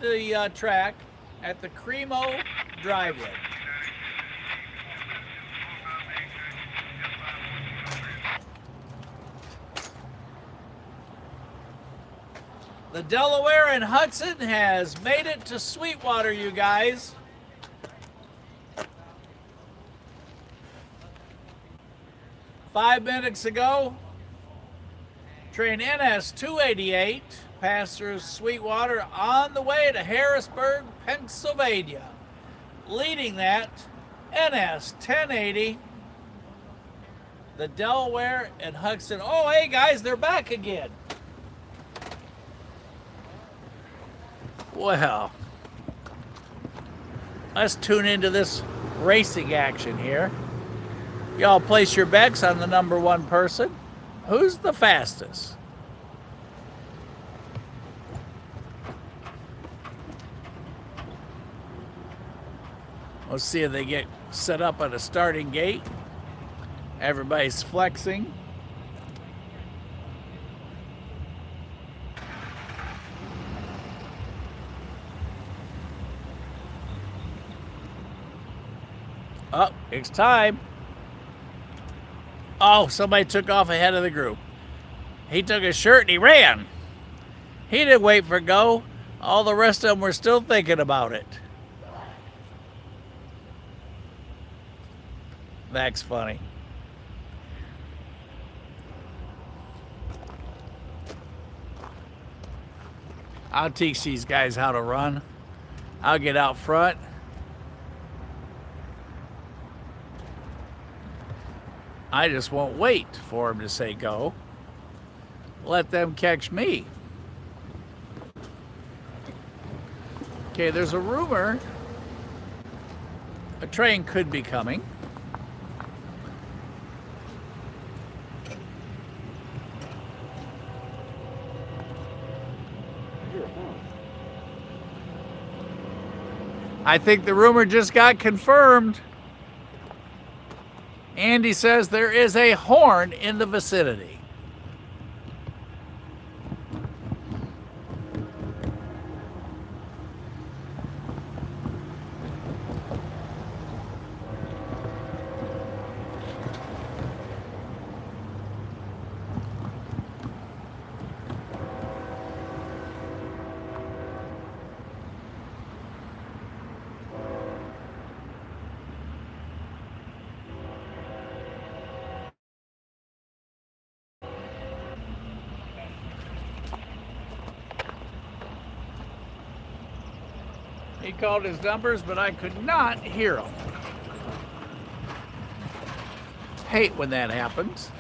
A: the track at the Cremo Drive-In. The Delaware and Hudson has made it to Sweetwater, you guys. Five minutes ago, train NS 288 passed through Sweetwater on the way to Harrisburg, Pennsylvania. Leading that, NS 1080, the Delaware and Hudson. Oh, hey guys, they're back again. Well, let's tune into this racing action here. Y'all place your bets on the number one person. Who's the fastest? Let's see if they get set up at a starting gate. Everybody's flexing. Oh, it's time. Oh, somebody took off ahead of the group. He took his shirt and he ran. He didn't wait for go. All the rest of them were still thinking about it. That's funny. I'll teach these guys how to run. I'll get out front. I just won't wait for them to say go. Let them catch me. Okay, there's a rumor a train could be coming. I think the rumor just got confirmed. Andy says there is a horn in the vicinity. He called his numbers, but I could not hear him. Hate when that happens.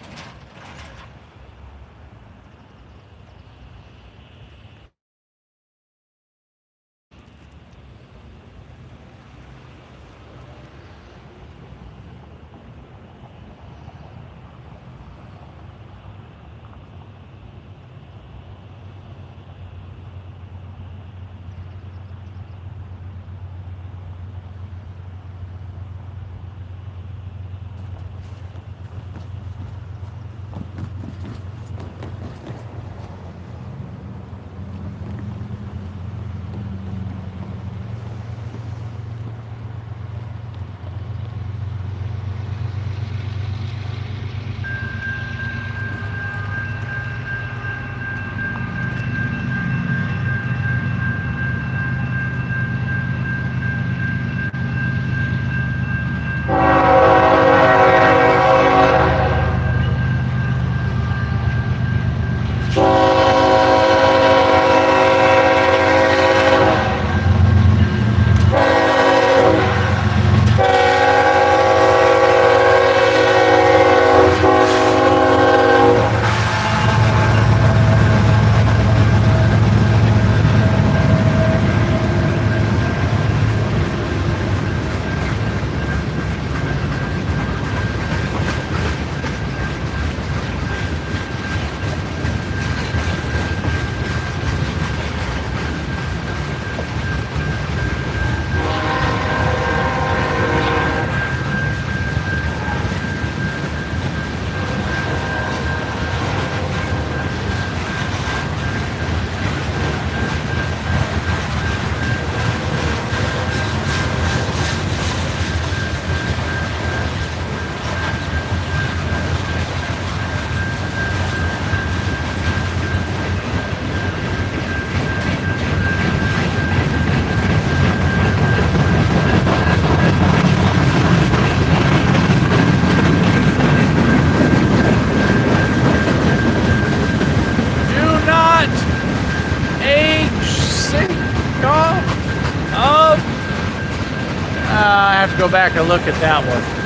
A: I have to go back and look at that one.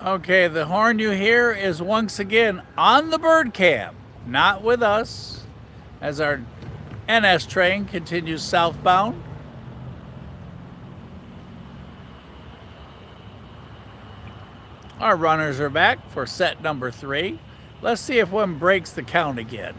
A: Okay, the horn you hear is once again on the bird cam, not with us, as our NS train continues southbound. Our runners are back for set number 3. Let's see if one breaks the count again.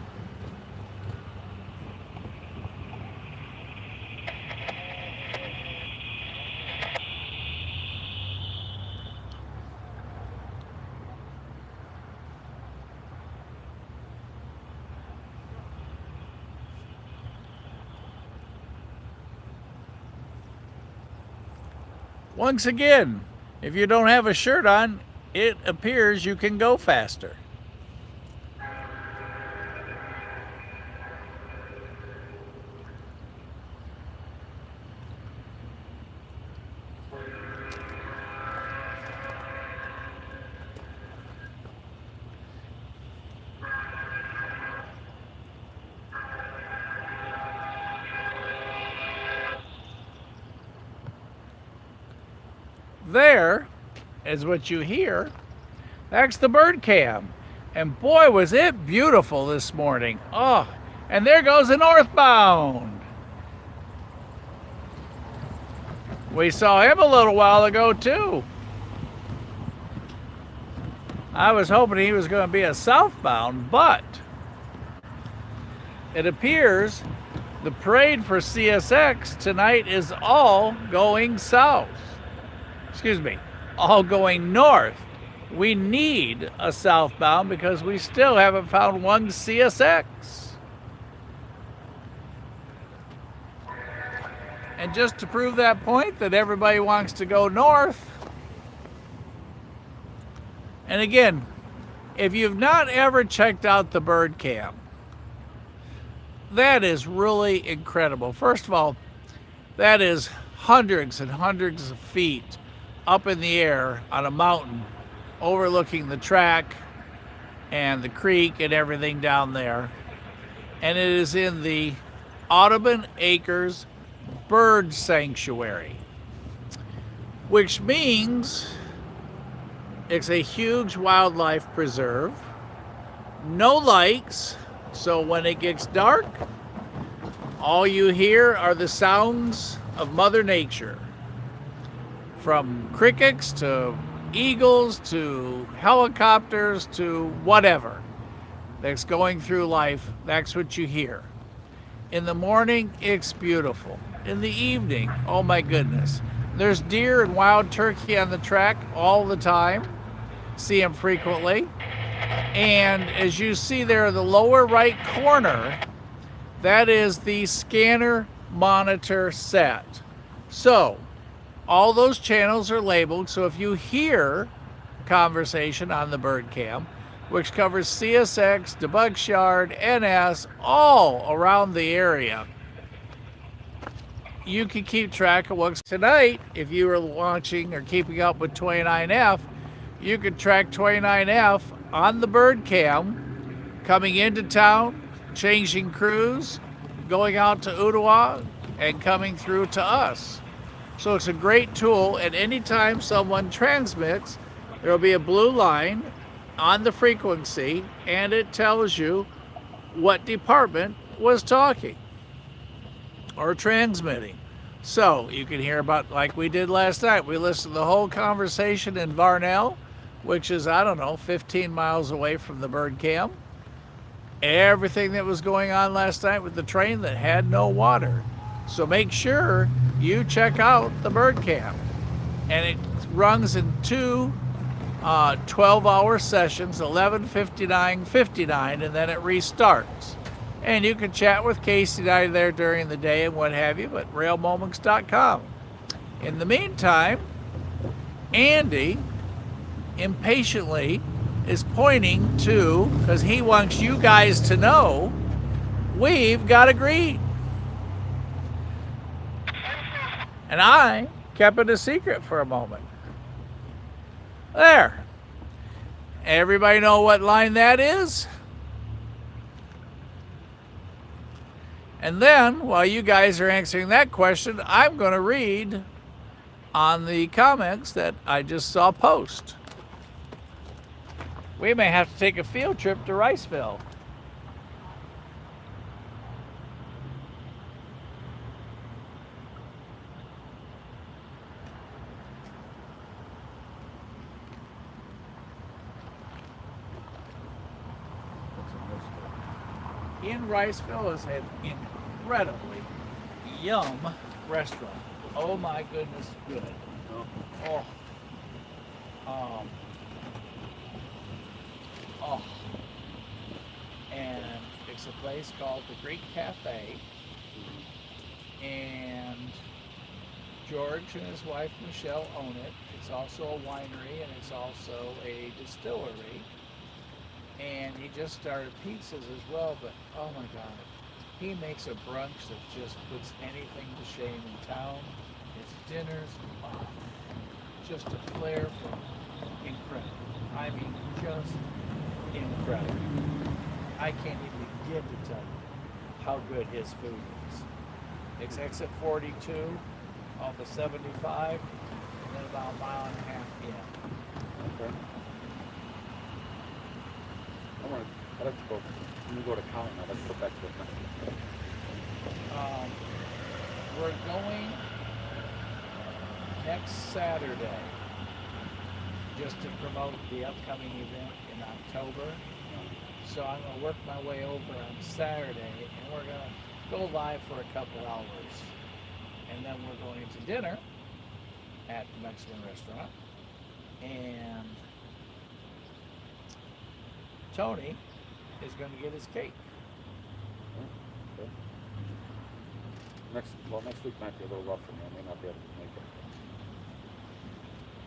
A: Once again, if you don't have a shirt on, it appears you can go faster. There is what you hear. That's the bird cam. And boy, was it beautiful this morning. Oh, and there goes the northbound. We saw him a little while ago too. I was hoping he was going to be a southbound, but it appears the parade for CSX tonight is all going south. Excuse me, all going north. We need a southbound because we still haven't found one CSX. And just to prove that point that everybody wants to go north, and again, if you've not ever checked out the bird cam, that is really incredible. First of all, that is hundreds and hundreds of feet up in the air on a mountain overlooking the track and the creek and everything down there. And it is in the Audubon Acres Bird Sanctuary, which means it's a huge wildlife preserve, no lights, so when it gets dark, all you hear are the sounds of Mother Nature. From crickets to eagles to helicopters to whatever that's going through life, that's what you hear. In the morning, it's beautiful. In the evening, oh my goodness. There's deer and wild turkey on the track all the time. See them frequently. And as you see there in the lower right corner, that is the scanner monitor set. So, all those channels are labeled, so if you hear conversation on the bird cam, which covers CSX, CSX Yard, NS, all around the area, you can keep track of what's tonight. If you were watching or keeping up with 29F, you could track 29F on the bird cam, coming into town, changing crews, going out to Ottawa, and coming through to us. So it's a great tool, and anytime someone transmits, there will be a blue line on the frequency, and it tells you what department was talking or transmitting. So you can hear about, like we did last night, we listened to the whole conversation in Varnell, which is, I don't know, 15 miles away from the bird cam. Everything that was going on last night with the train that had no water. So make sure you check out the bird cam. And it runs in two 12-hour sessions, 11, 59, 59, and then it restarts. And you can chat with Casey and I there during the day and what have you at railmoments.com. In the meantime, Andy impatiently is pointing to, because he wants you guys to know, we've got a green. And I kept it a secret for a moment. There. Everybody know what line that is? And then, while you guys are answering that question, I'm going to read on the comments that I just saw post. We may have to take a field trip to Riceville. In Riceville is an incredibly yum restaurant. Oh my goodness, good. Oh. Oh. And it's a place called the Greek Cafe. And George and his wife Michelle own it. It's also a winery and it's also a distillery. And he just started pizzas as well, but oh my God, he makes a brunch that just puts anything to shame in town. His dinners, oh, just a flair for incredible. I mean, just incredible. I can't even begin to tell you how good his food is. It's exit 42 off the 75, and then about a mile and a half in.
D: Okay. I'd like to go, when we go to Colin, I'd like to go back to the country.
A: We're going next Saturday just to promote the upcoming event in October. So I'm going to work my way over on Saturday and we're going to go live for a couple hours. And then we're going to dinner at the Mexican restaurant. And Tony is going to get his cake.
D: Okay. Next week might be a little rough for me. I may not be able to make it.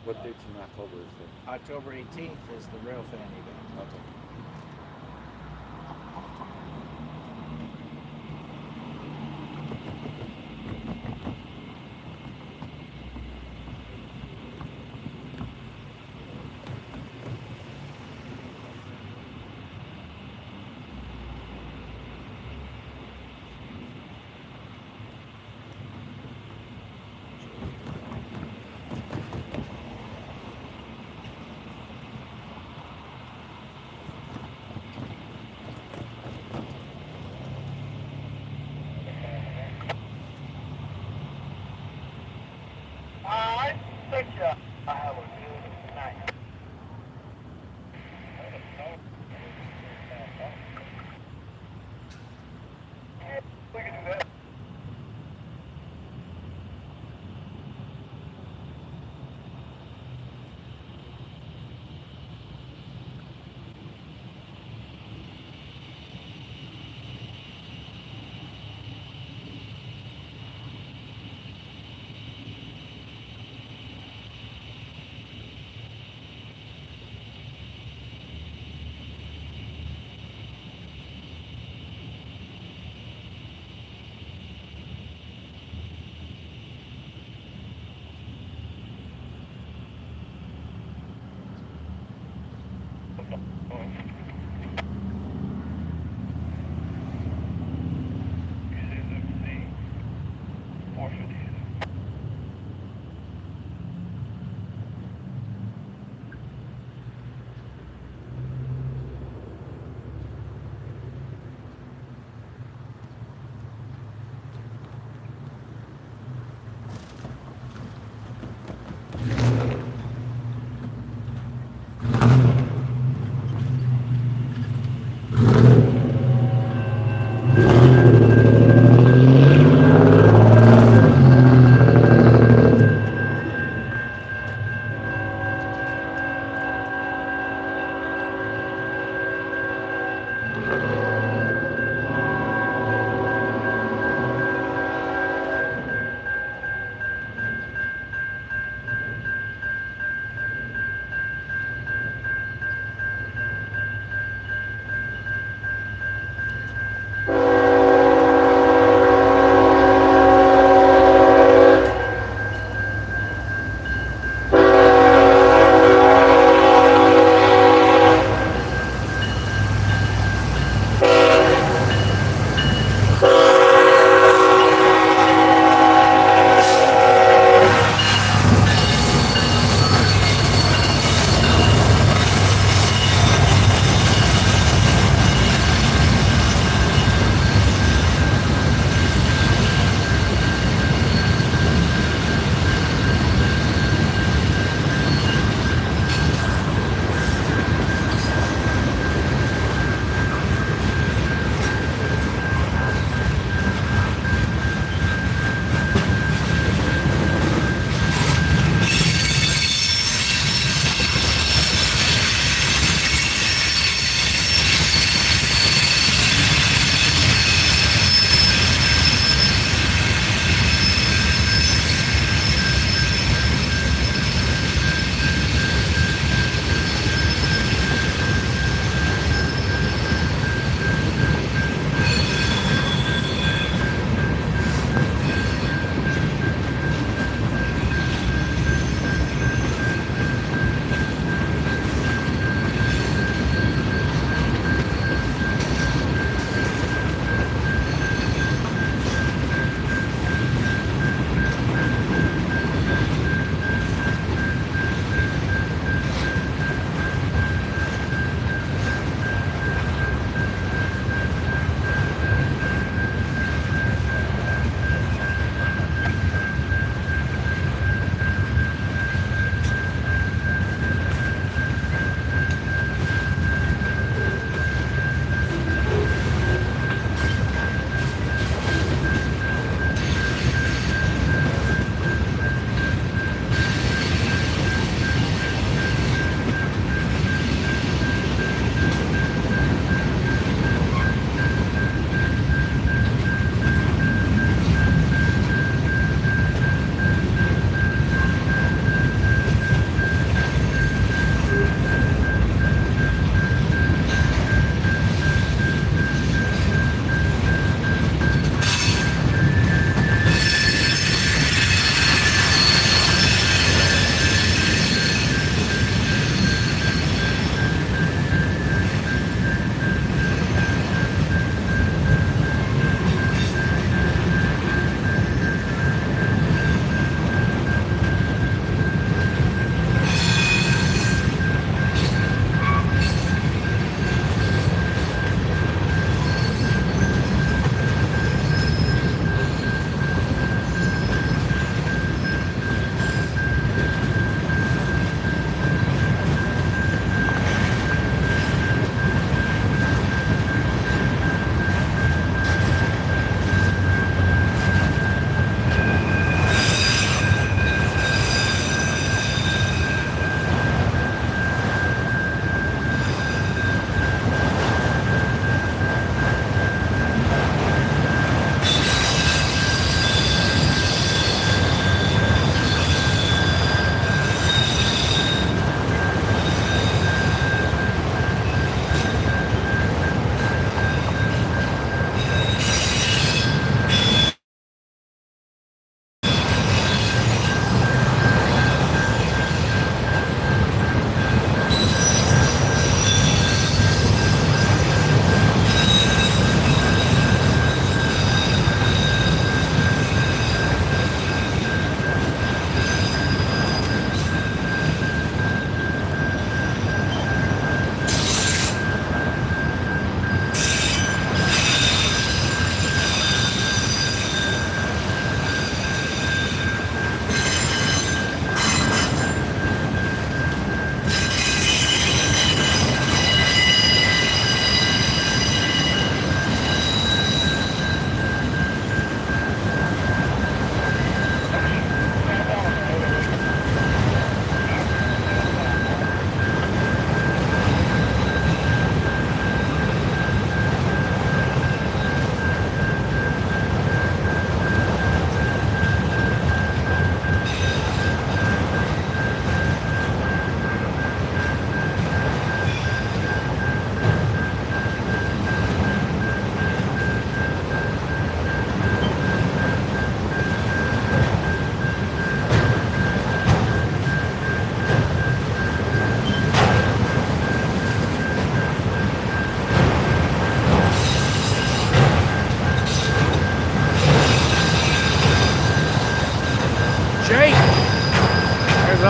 D: What dates in October is it?
A: October 18th is the Rail Fan event.
D: Okay.
C: I think I have a good night. We can do that.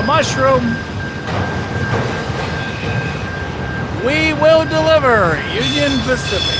A: mushroom. We will deliver, Union Pacific.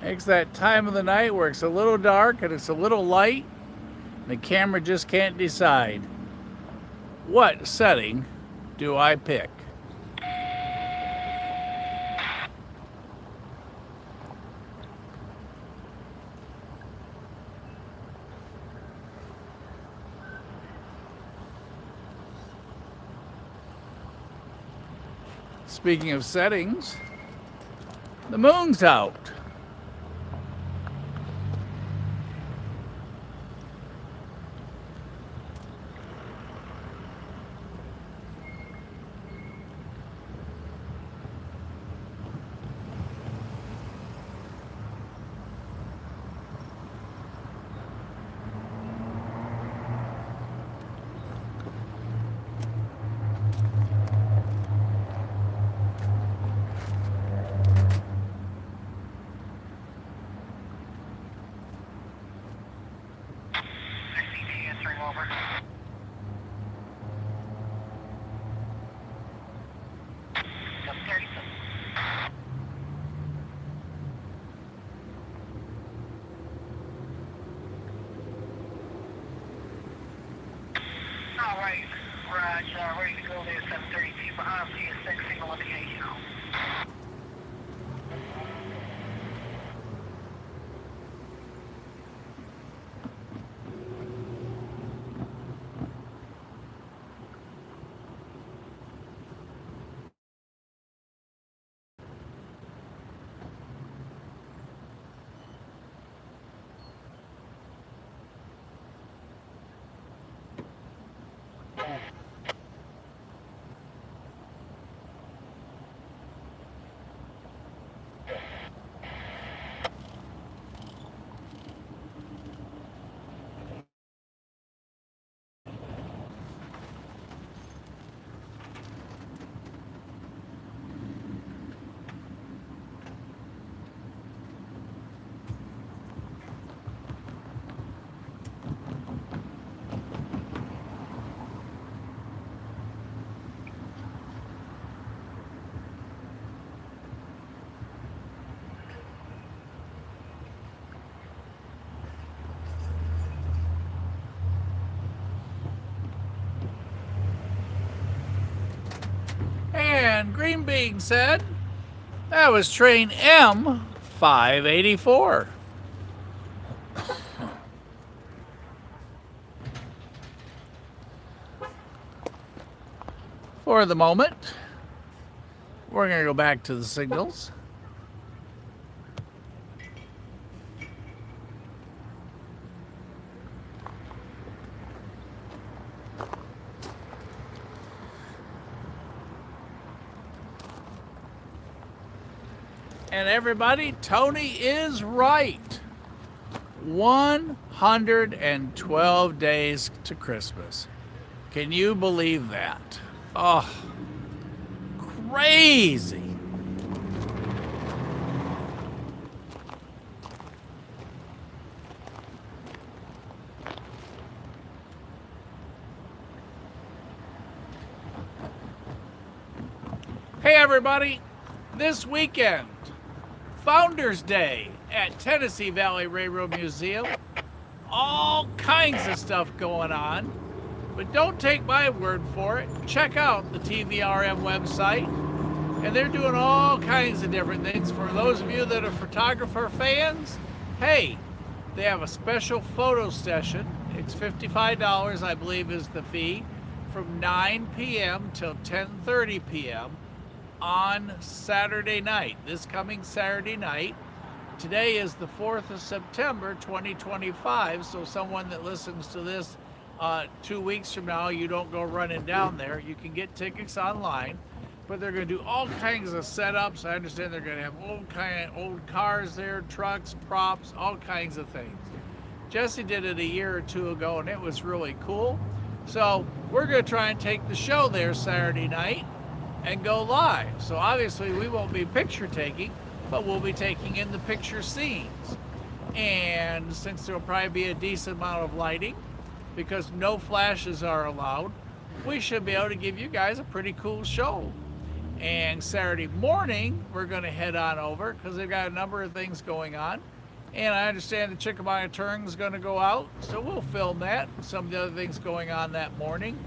A: It's that time of the night where it's a little dark and it's a little light. The camera just can't decide. What setting do I pick? Speaking of settings, the moon's out.
C: Ready to go there, 732 behind CSX, single indication on.
A: And Green Bean said, that was train M584. For the moment, we're going to go back to the signals. And everybody, Tony is right. 112 days to Christmas. Can you believe that? Oh, crazy. Hey everybody, this weekend, Founders Day at Tennessee Valley Railroad Museum. All kinds of stuff going on, but don't take my word for it. Check out the TVRM website, and they're doing all kinds of different things. For those of you that are photographer fans, hey, they have a special photo session. It's $55, I believe, is the fee, from 9 p.m. till 10:30 p.m. on Saturday night, this coming Saturday night. Today is the 4th of September, 2025, so someone that listens to this 2 weeks from now you don't go running down there. You can get tickets online, but they're going to do all kinds of setups. I understand they're going to have old cars there, trucks, props, all kinds of things. Jesse did it a year or two ago, and it was really cool. So we're going to try and take the show there Saturday night and go live. So obviously we won't be picture taking, but we'll be taking in the picture scenes. And since there'll probably be a decent amount of lighting, because no flashes are allowed, we should be able to give you guys a pretty cool show. And Saturday morning, we're going to head on over because they've got a number of things going on. And I understand the Chickamauga Turn is going to go out, so we'll film that, some of the other things going on that morning.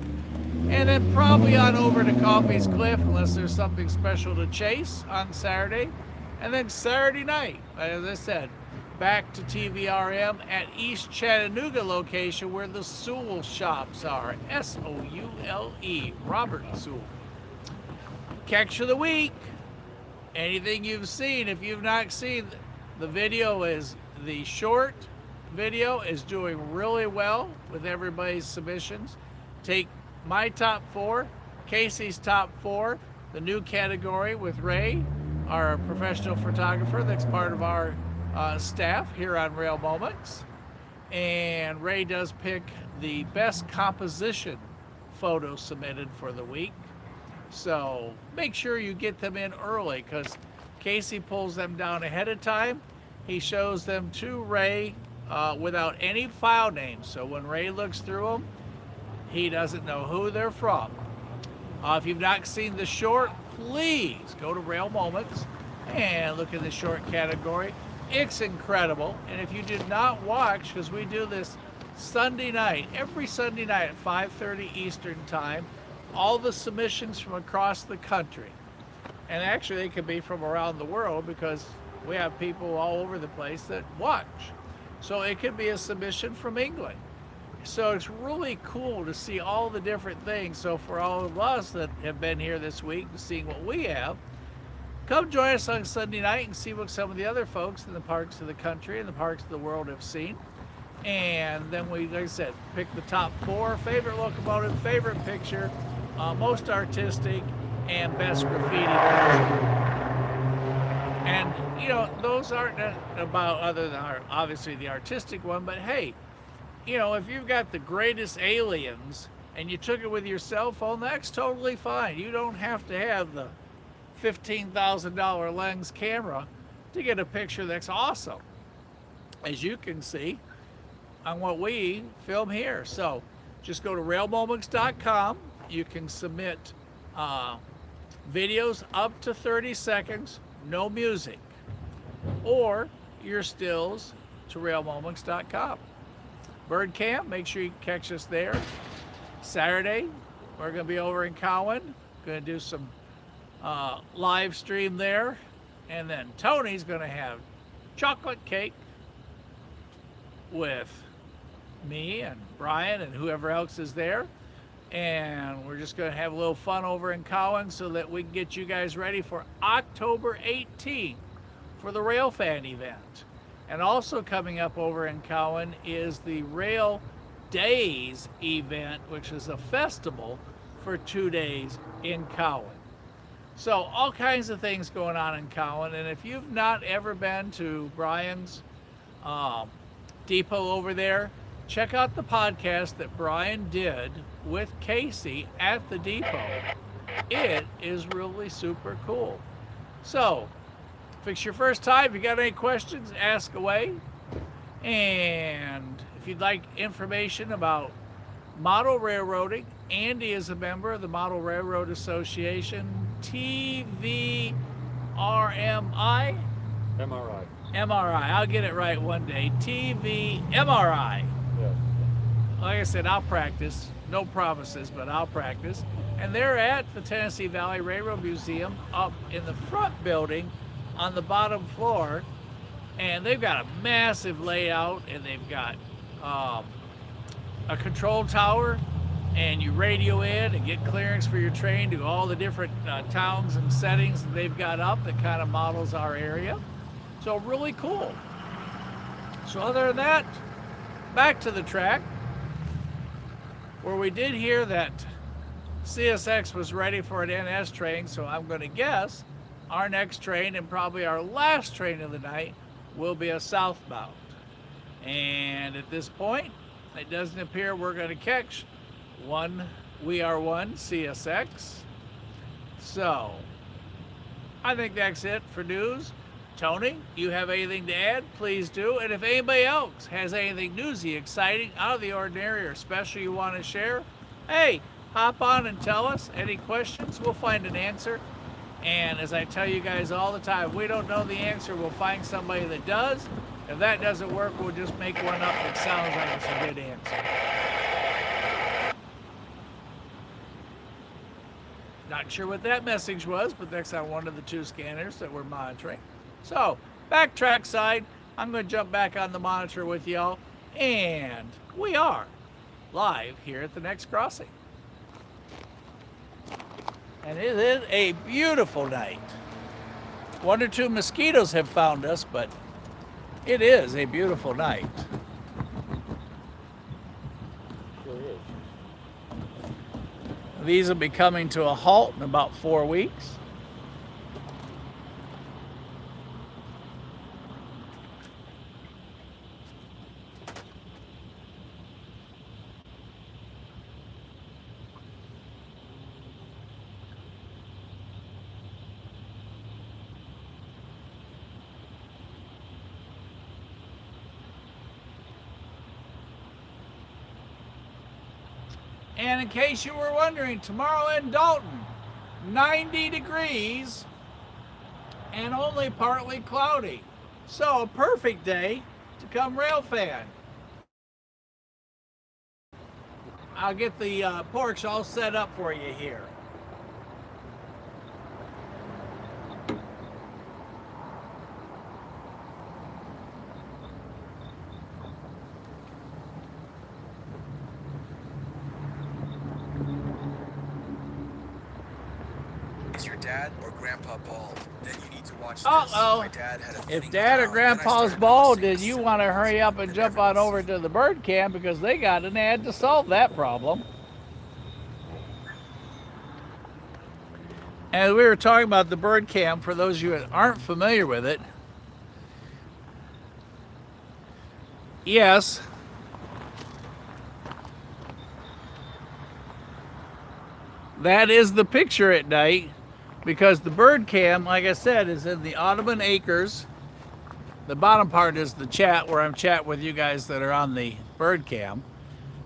A: And then probably on over to Coffee's Cliff, unless there's something special to chase on Saturday. And then Saturday night, as I said, back to TVRM at East Chattanooga location where the Sewell shops are. S-O-U-L-E, Robert Sewell. Catch of the week. Anything you've seen, if you've not seen, the video is, the short video is doing really well with everybody's submissions. Take my top 4, Casey's top 4, the new category with Ray, our professional photographer that's part of our staff here on Rail Moments. And Ray does pick the best composition photo submitted for the week. So make sure you get them in early because Casey pulls them down ahead of time. He shows them to Ray without any file names. So when Ray looks through them, he doesn't know who they're from. If you've not seen the short, please go to Rail Moments and look in the short category. It's incredible. And if you did not watch, because we do this Sunday night, every Sunday night at 5:30 Eastern time, all the submissions from across the country. And actually they could be from around the world because we have people all over the place that watch. So it could be a submission from England. So it's really cool to see all the different things. So for all of us that have been here this week and seeing what we have, come join us on Sunday night and see what some of the other folks in the parks of the country and the parks of the world have seen. And then we, like I said, pick the top 4, favorite locomotive, favorite picture, most artistic, and best graffiti picture. And, you know, those aren't about, other than obviously the artistic one, but hey, you know, if you've got the greatest aliens and you took it with your cell phone, that's totally fine. You don't have to have the $15,000 lens camera to get a picture that's awesome, as you can see on what we film here. So just go to railmoments.com. You can submit videos up to 30 seconds, no music, or your stills to railmoments.com. Birdcam, make sure you catch us there. Saturday, we're going to be over in Cowan. Going to do some live stream there. And then Tony's going to have chocolate cake with me and Brian and whoever else is there. And we're just going to have a little fun over in Cowan so that we can get you guys ready for October 18th for the Rail Fan event. And also coming up over in Cowan is the Rail Days event, which is a festival for 2 days in Cowan. So all kinds of things going on in Cowan. And if you've not ever been to Brian's depot over there, check out the podcast that Brian did with Casey at the depot. It is really super cool. So if it's your first time, if you got any questions, ask away. And if you'd like information about model railroading, Andy is a member of the Model Railroad Association, TVRMI?
D: MRI.
A: MRI. I'll get it right one day. TVMRI.
D: Yes.
A: Like I said, I'll practice. No promises, but I'll practice. And they're at the Tennessee Valley Railroad Museum up in the front building on the bottom floor. And they've got a massive layout, and they've got a control tower, and you radio in and get clearance for your train to all the different towns and settings that they've got up that kind of models our area. So really cool. So other than that, back to the track. where we did hear that CSX was ready for an NS train, so I'm going to guess our next train and probably our last train of the night will be a southbound. And at this point, it doesn't appear we're going to catch We Are One CSX. So, I think that's it for news. Tony, you have anything to add? Please do. And if anybody else has anything newsy, exciting, out of the ordinary, or special you want to share, hey, hop on and tell us. Any questions, we'll find an answer. And as I tell you guys all the time, if we don't know the answer, we'll find somebody that does. If that doesn't work, we'll just make one up that sounds like it's a good answer. Not sure what that message was, but that's on one of the 2 scanners that we're monitoring. So, backtrack side, I'm going to jump back on the monitor with y'all, and we are live here at the next crossing. And it is a beautiful night. 1 or 2 mosquitoes have found us, but it is a beautiful night.
D: Sure is.
A: These will be coming to a halt in about 4 weeks. And in case you were wondering, tomorrow in Dalton, 90 degrees and only partly cloudy. So a perfect day to come rail fan. I'll get the porch all set up for you here.
E: Is your dad or grandpa bald? Then you need to watch this.
A: Uh-oh.
E: My dad had a
A: If
E: thinning
A: Dad or
E: crown, and I
A: Grandpa's
E: started
A: bald,
E: noticing
A: then you
E: this.
A: want to hurry up and jump on over to the bird cam because they got an ad to solve that problem. And we were talking about the bird cam, for those of you that aren't familiar with it. Yes. That is the picture at night, because the bird cam, like I said, is in the Audubon Acres. The bottom part is the chat where I'm chatting with you guys that are on the bird cam.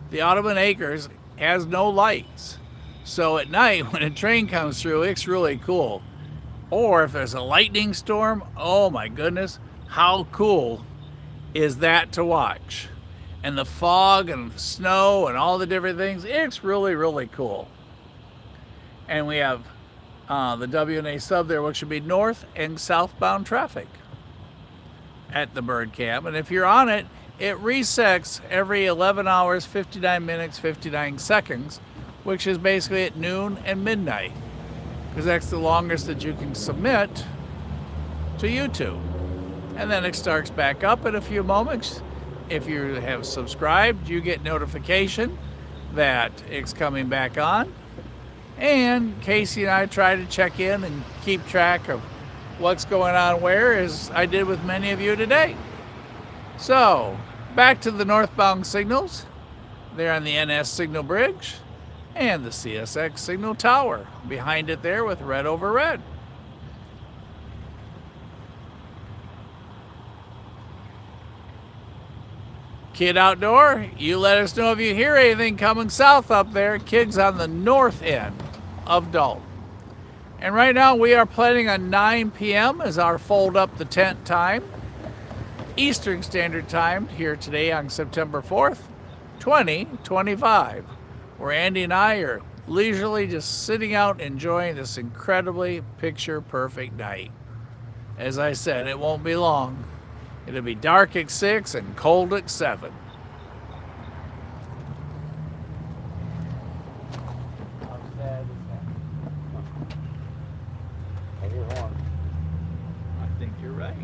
A: The Audubon Acres has no lights. So at night when a train comes through, it's really cool. Or if there's a lightning storm, oh my goodness, how cool is that to watch? And the fog and the snow and all the different things, it's really, really cool. And we have the WNA sub there, which should be north and southbound traffic at the bird cam. And if you're on it, it resets every 11 hours, 59 minutes, 59 seconds, which is basically at noon and midnight, because that's the longest that you can submit to YouTube. And then it starts back up in a few moments. If you have subscribed, you get notification that it's coming back on. And Casey and I try to check in and keep track of what's going on where, as I did with many of you today. So, back to the northbound signals. They're on the NS signal bridge and the CSX signal tower behind it there with red over red. Kid Outdoor, you let us know if you hear anything coming south up there. Kid's on the north end of Dalton. And right now we are planning on 9 p.m. as our fold up the tent time. Eastern Standard Time here today on September 4th, 2025. Where Andy and I are leisurely just sitting out enjoying this incredibly picture perfect night. As I said, it won't be long. It'll be dark at 6 and cold at 7.
D: How sad is that? I hear horn.
A: I think you're right.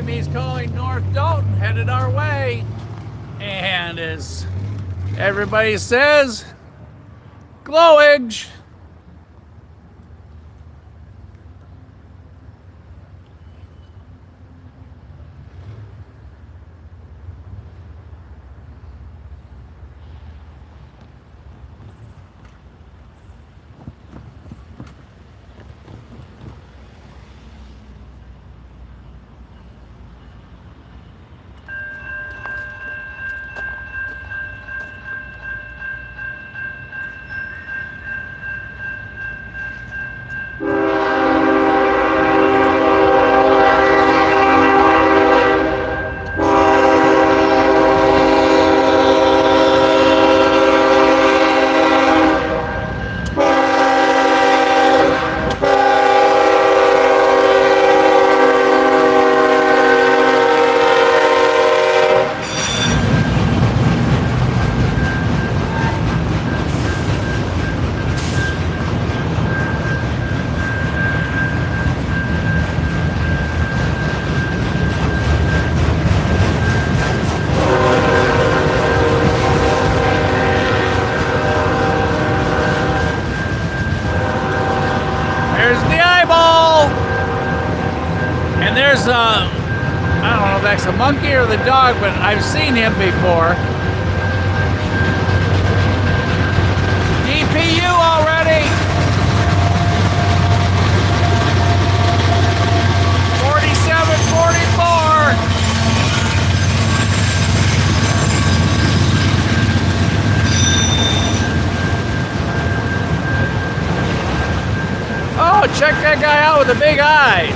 A: enemy's calling North Dalton, headed our way. And as everybody says, glowage. There's I don't know if that's a monkey or the dog, but I've seen him before. DPU already. 4744. Oh, check that guy out with the big eyes.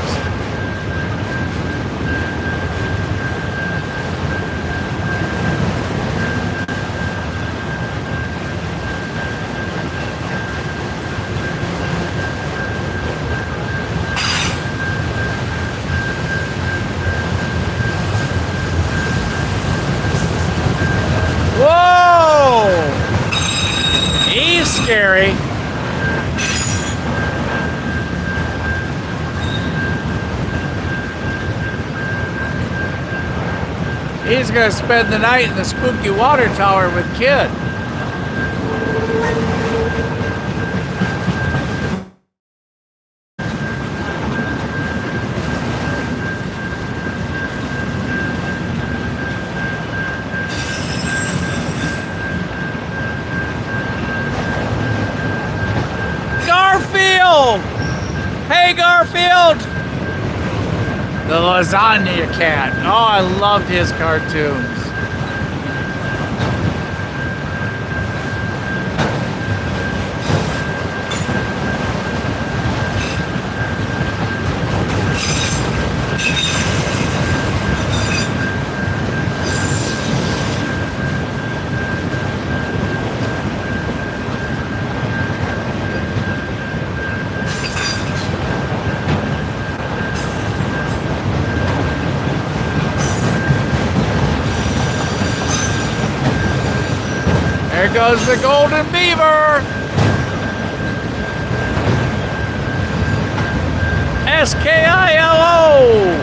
A: Whoa! He's scary. He's gonna spend the night in the spooky water tower with Kid. Garfield! Hey, Garfield! The Lasagna Cat. Oh, I loved his cartoons. There goes the golden beaver. SKILO.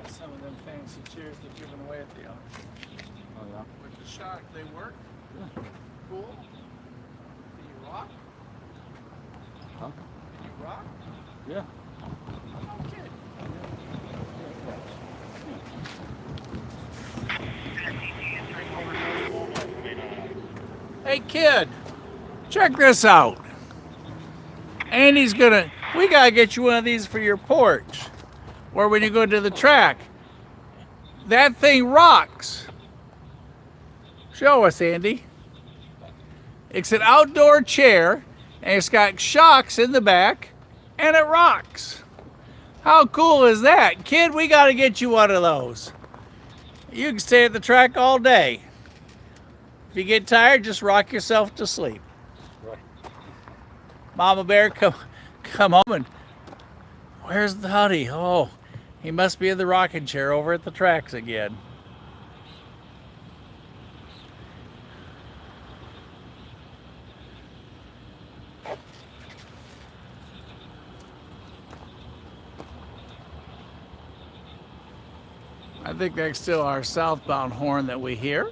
A: Some of them fancy chairs they're giving away at the auction.
D: Oh yeah.
A: With the shock, they work.
D: Yeah.
A: Cool. Do you rock?
D: Huh?
A: Do you rock?
D: Yeah.
A: Hey kid, check this out. Andy's we gotta get you one of these for your porch. Or when you go to the track. That thing rocks. Show us, Andy. It's an outdoor chair, and it's got shocks in the back, and it rocks. How cool is that? Kid, we gotta get you one of those. You can stay at the track all day. If you get tired, just rock yourself to sleep.
D: Right.
A: Mama Bear, come home and where's the honey? Oh, he must be in the rocking chair over at the tracks again. I think that's still our southbound horn that we hear.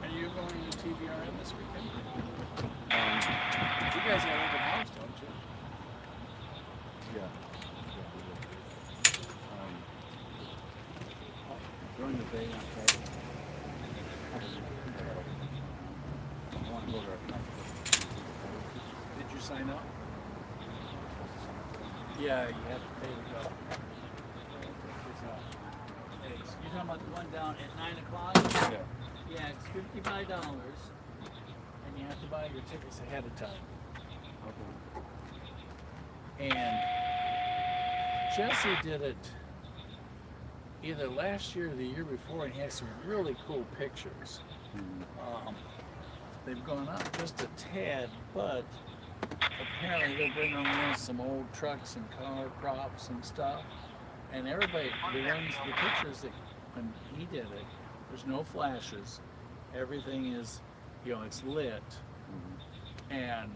A: Are you going to TVRM this weekend? You guys have open house, don't you?
D: Yeah. During the day on Friday. I want to go to a conference.
A: Did you sign up? Yeah, you have to pay to go. You're talking about the one down at 9 o'clock?
D: Yeah.
A: Yeah, it's $55, and you have to buy your tickets ahead of time.
D: Okay.
A: And Jesse did it either last year or the year before, and he has some really cool pictures. They've gone up just a tad, but apparently they'll bring on some old trucks and car props and stuff. And everybody, the pictures that when he did it, there's no flashes. Everything is, it's lit. And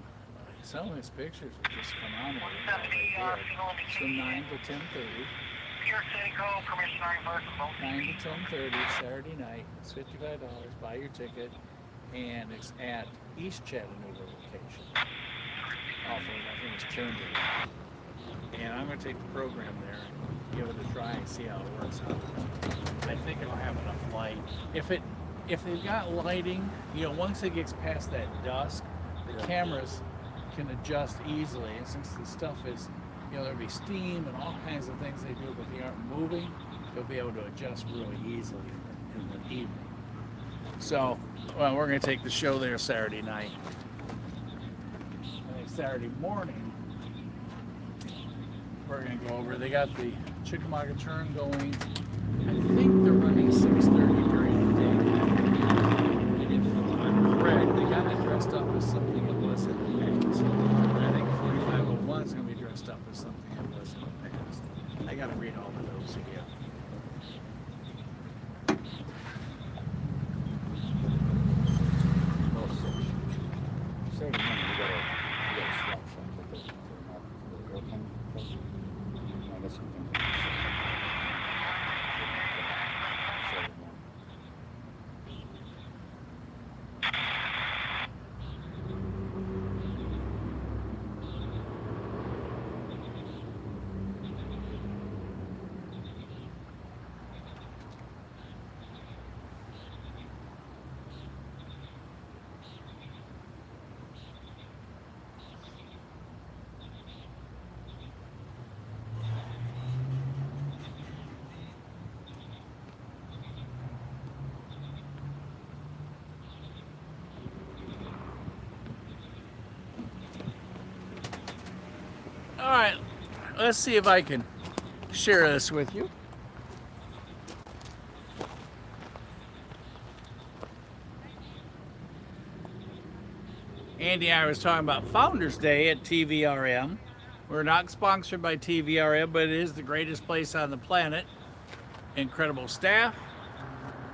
A: some of his pictures are just phenomenal.
C: 170, signal
A: It's from 9 to 10:30.
C: Pure City Code, permission reimbursed from both
A: 9 to 10:30 Saturday night. It's $55. Buy your ticket, and it's at East Chattanooga location. I think it's Chamberlain. And I'm going to take the program there and give it a try and see how it works out. I think it'll have enough light. If they've got lighting, once it gets past that dusk, the cameras can adjust easily. And since the stuff is, there'll be steam and all kinds of things they do, but they aren't moving, they'll be able to adjust really easily in the evening. So, we're going to take the show there Saturday night. I think Saturday morning, we're going to go over. They got the Chickamauga turn going. I think they're running 6:30 during the day. And if I'm correct, they got it dressed up as something it was in the past. And I think 4501 is going to be dressed up as something it was in the past. I got to read all of those again.
D: No, Saturday morning, we got a slot shot for the airplane. No, that's something. Saturday morning.
A: All right, let's see if I can share this with you. Andy and I was talking about Founders Day at TVRM. We're not sponsored by TVRM, but it is the greatest place on the planet. Incredible staff,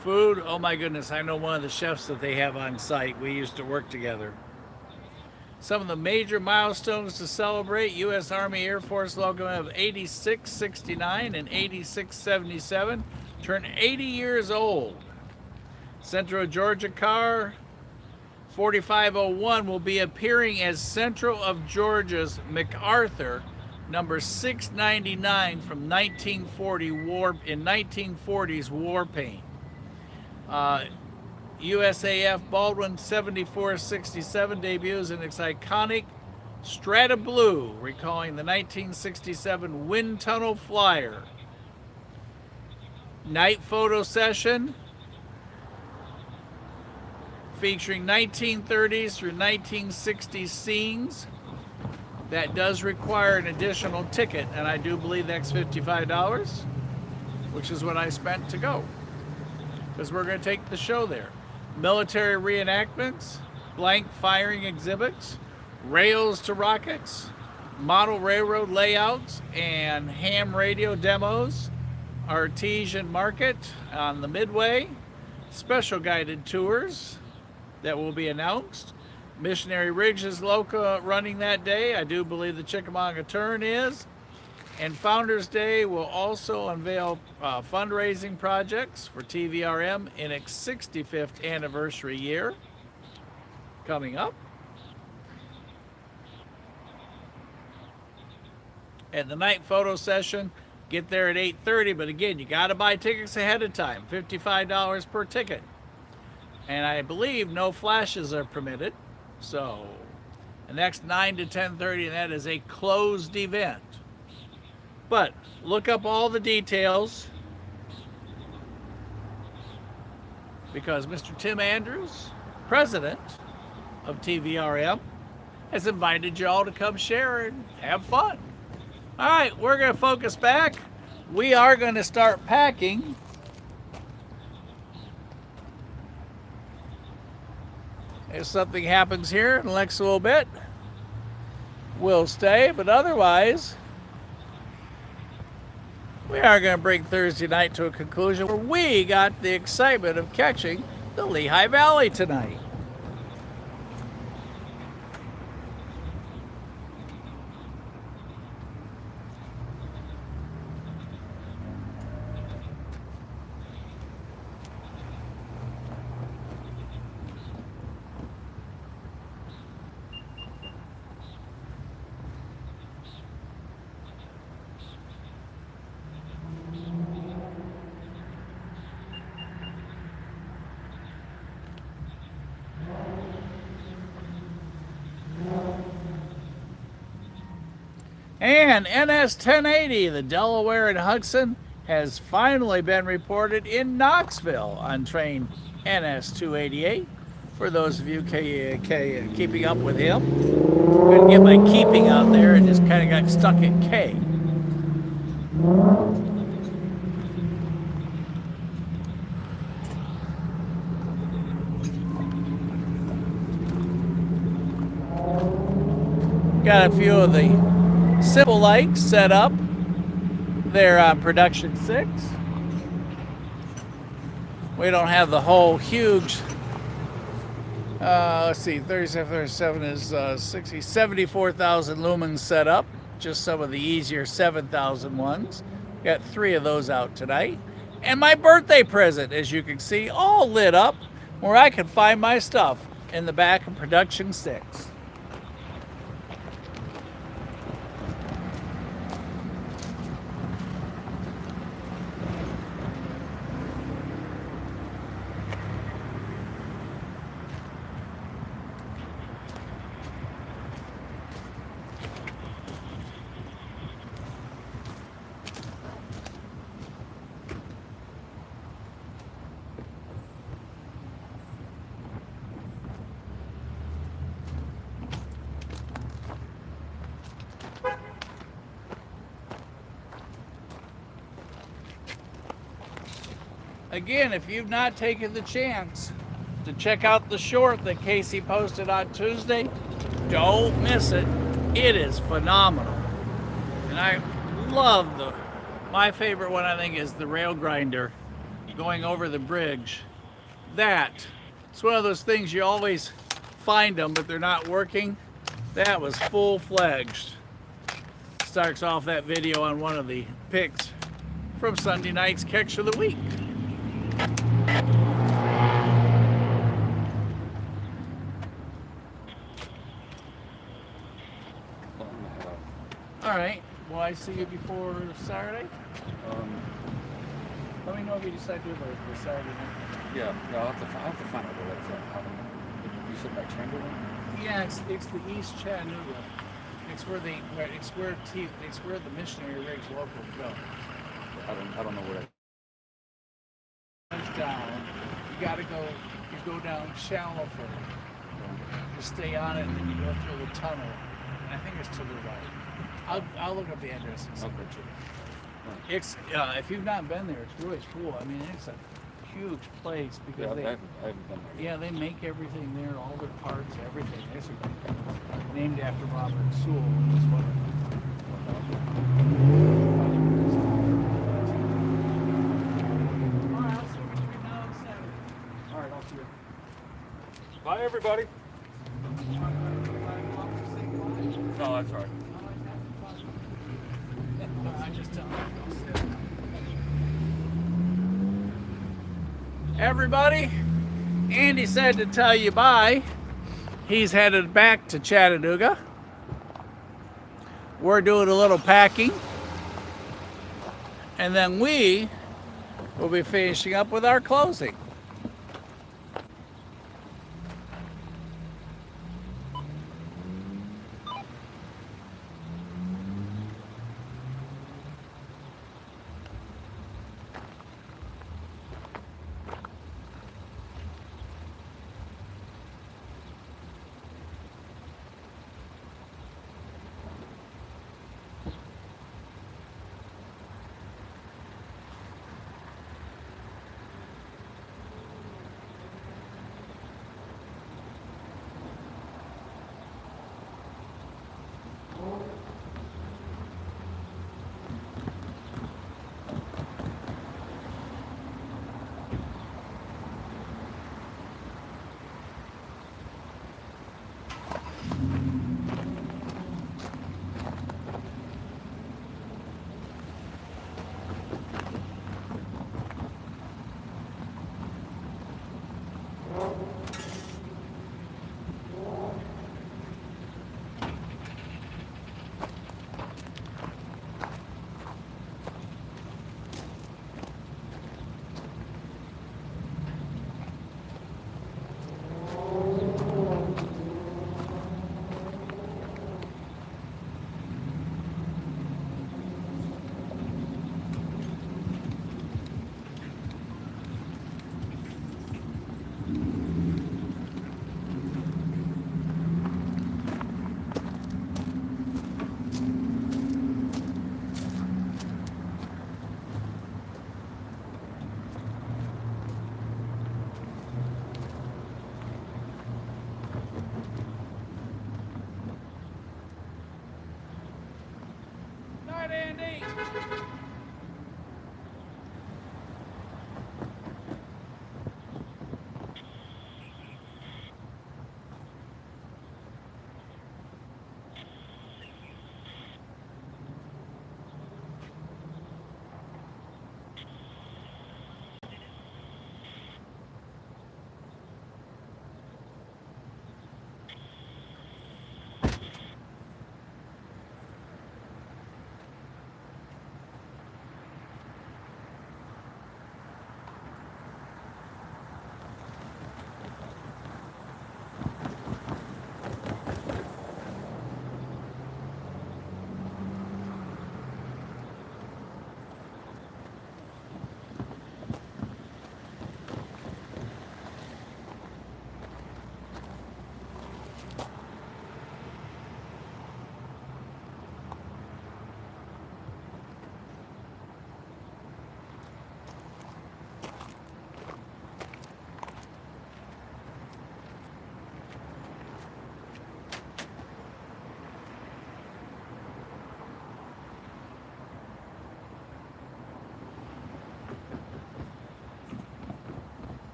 A: food. Oh my goodness, I know one of the chefs that they have on site. We used to work together. Some of the major milestones to celebrate: U.S. Army Air Force Locomotive 8669 and 8677 turn 80 years old. Central Georgia car 4501 will be appearing as Central of Georgia's MacArthur number 699 from 1940s war paint. USAF Baldwin 7467 debuts in its iconic Strata Blue, recalling the 1967 Wind Tunnel Flyer. Night photo session featuring 1930s through 1960s scenes. That does require an additional ticket, and I do believe that's $55, which is what I spent to go, because we're going to take the show there. Military reenactments, blank firing exhibits, rails to rockets, model railroad layouts, and ham radio demos. Artesian market on the Midway, special guided tours that will be announced. Missionary Ridge is local running that day. I do believe the Chickamauga Turn is. And Founders Day will also unveil fundraising projects for TVRM in its 65th anniversary year coming up. And the night photo session, get there at 8:30, but again, you got to buy tickets ahead of time, $55 per ticket. And I believe no flashes are permitted. So, and that's 9 to 10:30, and that is a closed event. But look up all the details, because Mr. Tim Andrews, president of TVRM, has invited you all to come share and have fun. All right, we're going to focus back. We are going to start packing. If something happens here in the next little bit, we'll stay, but otherwise, we are going to bring Thursday night to a conclusion where we got the excitement of catching the Lehigh Valley tonight. And NS 1080, the Delaware and Hudson, has finally been reported in Knoxville on train NS 288. For those of you keeping up with him, I'm going to get my keeping out there and just kind of got stuck at K. Got a few of the simple lights set up there on production 6. We don't have the whole huge, let's see, 37 is 60, 74,000 lumens set up, just some of the easier 7,000 ones. Got 3 of those out tonight. And my birthday present, as you can see, all lit up where I can find my stuff in the back of production 6. Again, if you've not taken the chance to check out the short that Casey posted on Tuesday, don't miss it. It is phenomenal. And I love my favorite one, I think, is the rail grinder going over the bridge. It's one of those things you always find them, but they're not working. That was full-fledged. Starts off that video on one of the picks from Sunday night's Catch of the Week.
D: Well, I'm gonna head out.
A: All right. Will I see you before Saturday? Let me know if you decide to do the Saturday night.
D: Yeah, I'll have to find out where that's at. I don't know. You said by Chamberlain?
A: Yeah, it's the East Chattanooga. It's where the missionary rigs local go.
D: I don't know where that.
A: It's down. You gotta go. You go down shallow first. You stay on it, and then you go through the tunnel. And I think it's to the right. I'll look up the address and send it to you. It's if you've not been there, it's really cool. I mean, it's a huge place because
D: Yeah,
A: they
D: I haven't been there.
A: yeah, they make everything there, all their parts, everything. It's named after Robert Sewell. Was one of them. All right, I'll see you between now and Saturday.
D: All right, I'll see you. Bye, everybody. No, that's all right.
A: I just tell them. Everybody, Andy said to tell you bye. He's headed back to Chattanooga. We're doing a little packing. And then we will be finishing up with our closing.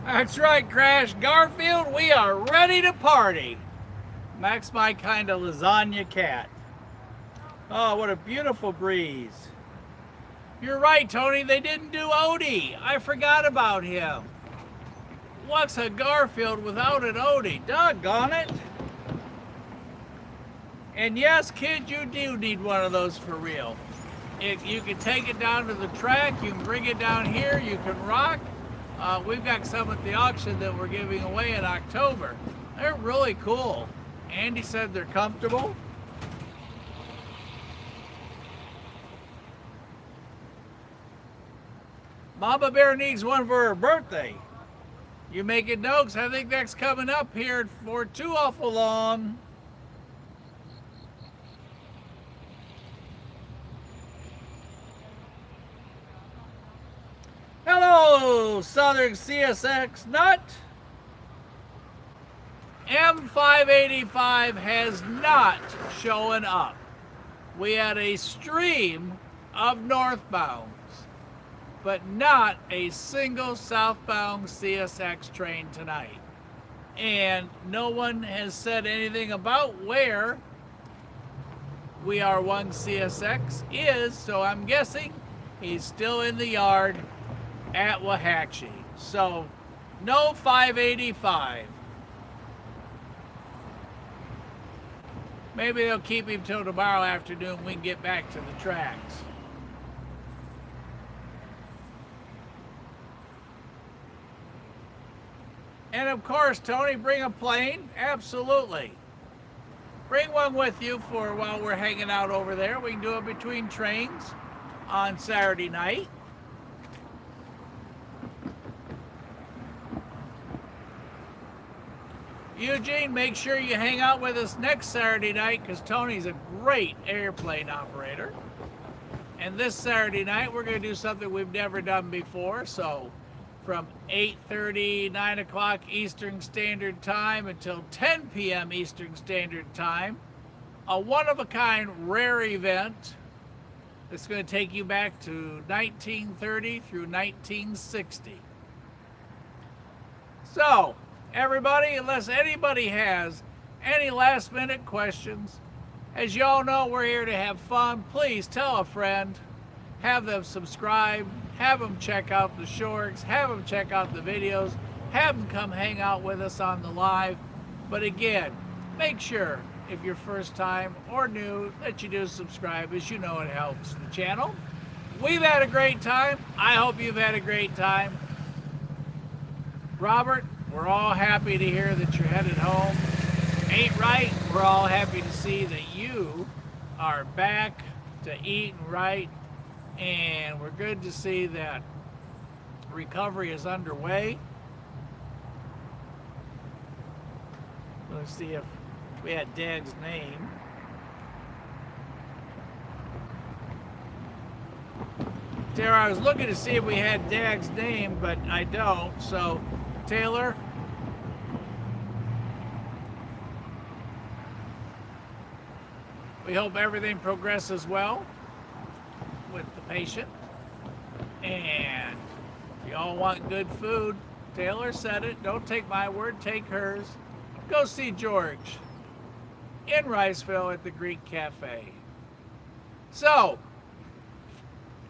A: That's right, Crash. Garfield, we are ready to party. Mac's my kind of lasagna cat. Oh, what a beautiful breeze. You're right, Tony. They didn't do Odie. I forgot about him. What's a Garfield without an Odie? Doggone it. And yes, kid, you do need one of those for real. You can take it down to the track. You can bring it down here. You can rock. We've got some at the auction that we're giving away in October. They're really cool. Andy said they're comfortable. Mama Bear needs one for her birthday. You making notes? I think that's coming up here for too awful long. Hello, Southern CSX Nut. M585 has not shown up. We had a stream of northbounds, but not a single southbound CSX train tonight. And no one has said anything about where We Are One CSX is, so I'm guessing he's still in the yard at Waxahachie. So no 585. Maybe they'll keep him till tomorrow afternoon. We can get back to the tracks. And of course, Tony, bring a plane. Absolutely. Bring one with you for while we're hanging out over there. We can do it between trains on Saturday night. Eugene, make sure you hang out with us next Saturday night because Tony's a great airplane operator. And this Saturday night, we're going to do something we've never done before. So from 8:30, 9 o'clock Eastern Standard Time until 10 p.m. Eastern Standard Time, a one-of-a-kind rare event that's going to take you back to 1930 through 1960. So, everybody, unless anybody has any last-minute questions, as you all know, we're here to have fun. Please tell a friend, have them subscribe, have them check out the shorts, have them check out the videos, have them come hang out with us on the live. But again, make sure, if you're first time or new, that you do subscribe, as you know it helps the channel. We've had a great time. I hope you've had a great time. Robert, we're all happy to hear that you're headed home. Ain't right? We're all happy to see that you are back to eating right. And we're good to see that recovery is underway. Let's see if we had Dad's name. Tara, I was looking to see if we had Dad's name, but I don't. So, Taylor. We hope everything progresses well with the patient. And if you all want good food, Taylor said it. Don't take my word, take hers. Go see George in Riceville at the Greek Cafe. So,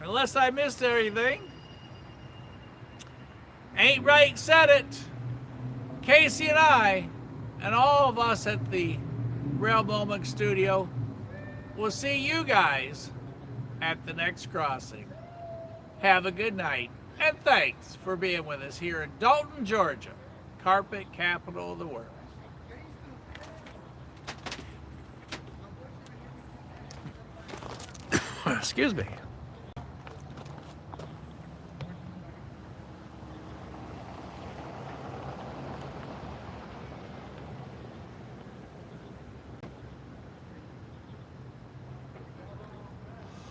A: unless I missed anything, Ain't Right said it. Casey and I, and all of us at the Rail Moment Studio, will see you guys at the next crossing. Have a good night, and thanks for being with us here in Dalton, Georgia, carpet capital of the world. Excuse me.